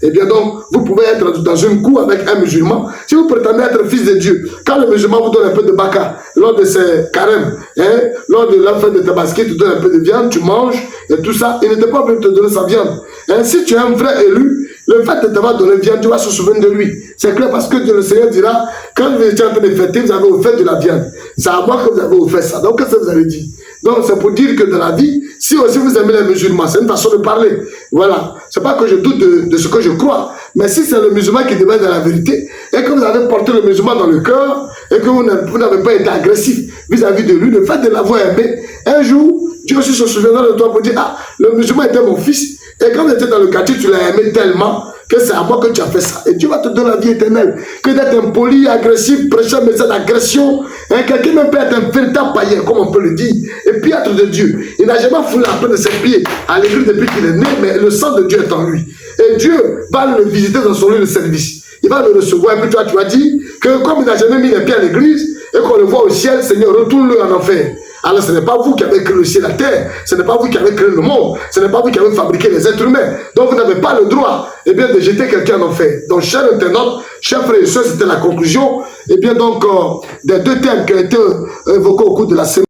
eh bien, donc, vous pouvez être dans une cour avec un musulman. Si vous prétendez être fils de Dieu, quand le musulman vous donne un peu de baka, lors de ses carèmes, hein, lors de la fête de Tabaski, tu donnes un peu de viande, tu manges, et tout ça, il n'était pas venu te donner sa viande. Hein, si tu es un frère élu, le fait de t'avoir donné viande, tu vas se souvenir de lui. C'est clair parce que le Seigneur dira, quand vous étiez en train de fêter, vous avez offert de la viande. C'est à moi que vous avez offert ça. Donc, qu'est-ce que vous avez dit? Donc, c'est pour dire que dans la vie, si aussi vous aimez les musulmans, c'est une façon de parler. Voilà. C'est pas que je doute de ce que je crois. Mais si c'est le musulman qui demande la vérité, et que vous avez porté le musulman dans le cœur, et que vous n'avez pas été agressif vis-à-vis de lui, le fait de l'avoir aimé, un jour, Dieu aussi se souviendra de toi pour dire, ah, le musulman était mon fils, et quand tu étais dans le quartier, tu l'as aimé tellement que c'est à moi que tu as fait ça. Et Dieu va te donner la vie éternelle. Que d'être impoli, agressif, prêcher un message d'agression. Hein, quelqu'un même peut être un véritable païen, comme on peut le dire, et piâtre de Dieu. Il n'a jamais foulé la peau de ses pieds à l'église depuis qu'il est né, mais le sang de Dieu est en lui. Et Dieu va le visiter dans son lieu de service. Il va le recevoir. Et puis toi, tu as dit que comme il n'a jamais mis les pieds à l'église, et qu'on le voit au ciel, Seigneur, retourne-le en enfer. Alors ce n'est pas vous qui avez créé le ciel et la terre, ce n'est pas vous qui avez créé le monde, ce n'est pas vous qui avez fabriqué les êtres humains. Donc vous n'avez pas le droit de jeter quelqu'un en enfer. Donc chers internautes, chers frères et sœurs, c'était la conclusion. Et bien donc des deux thèmes qui ont été évoqués au cours de la semaine.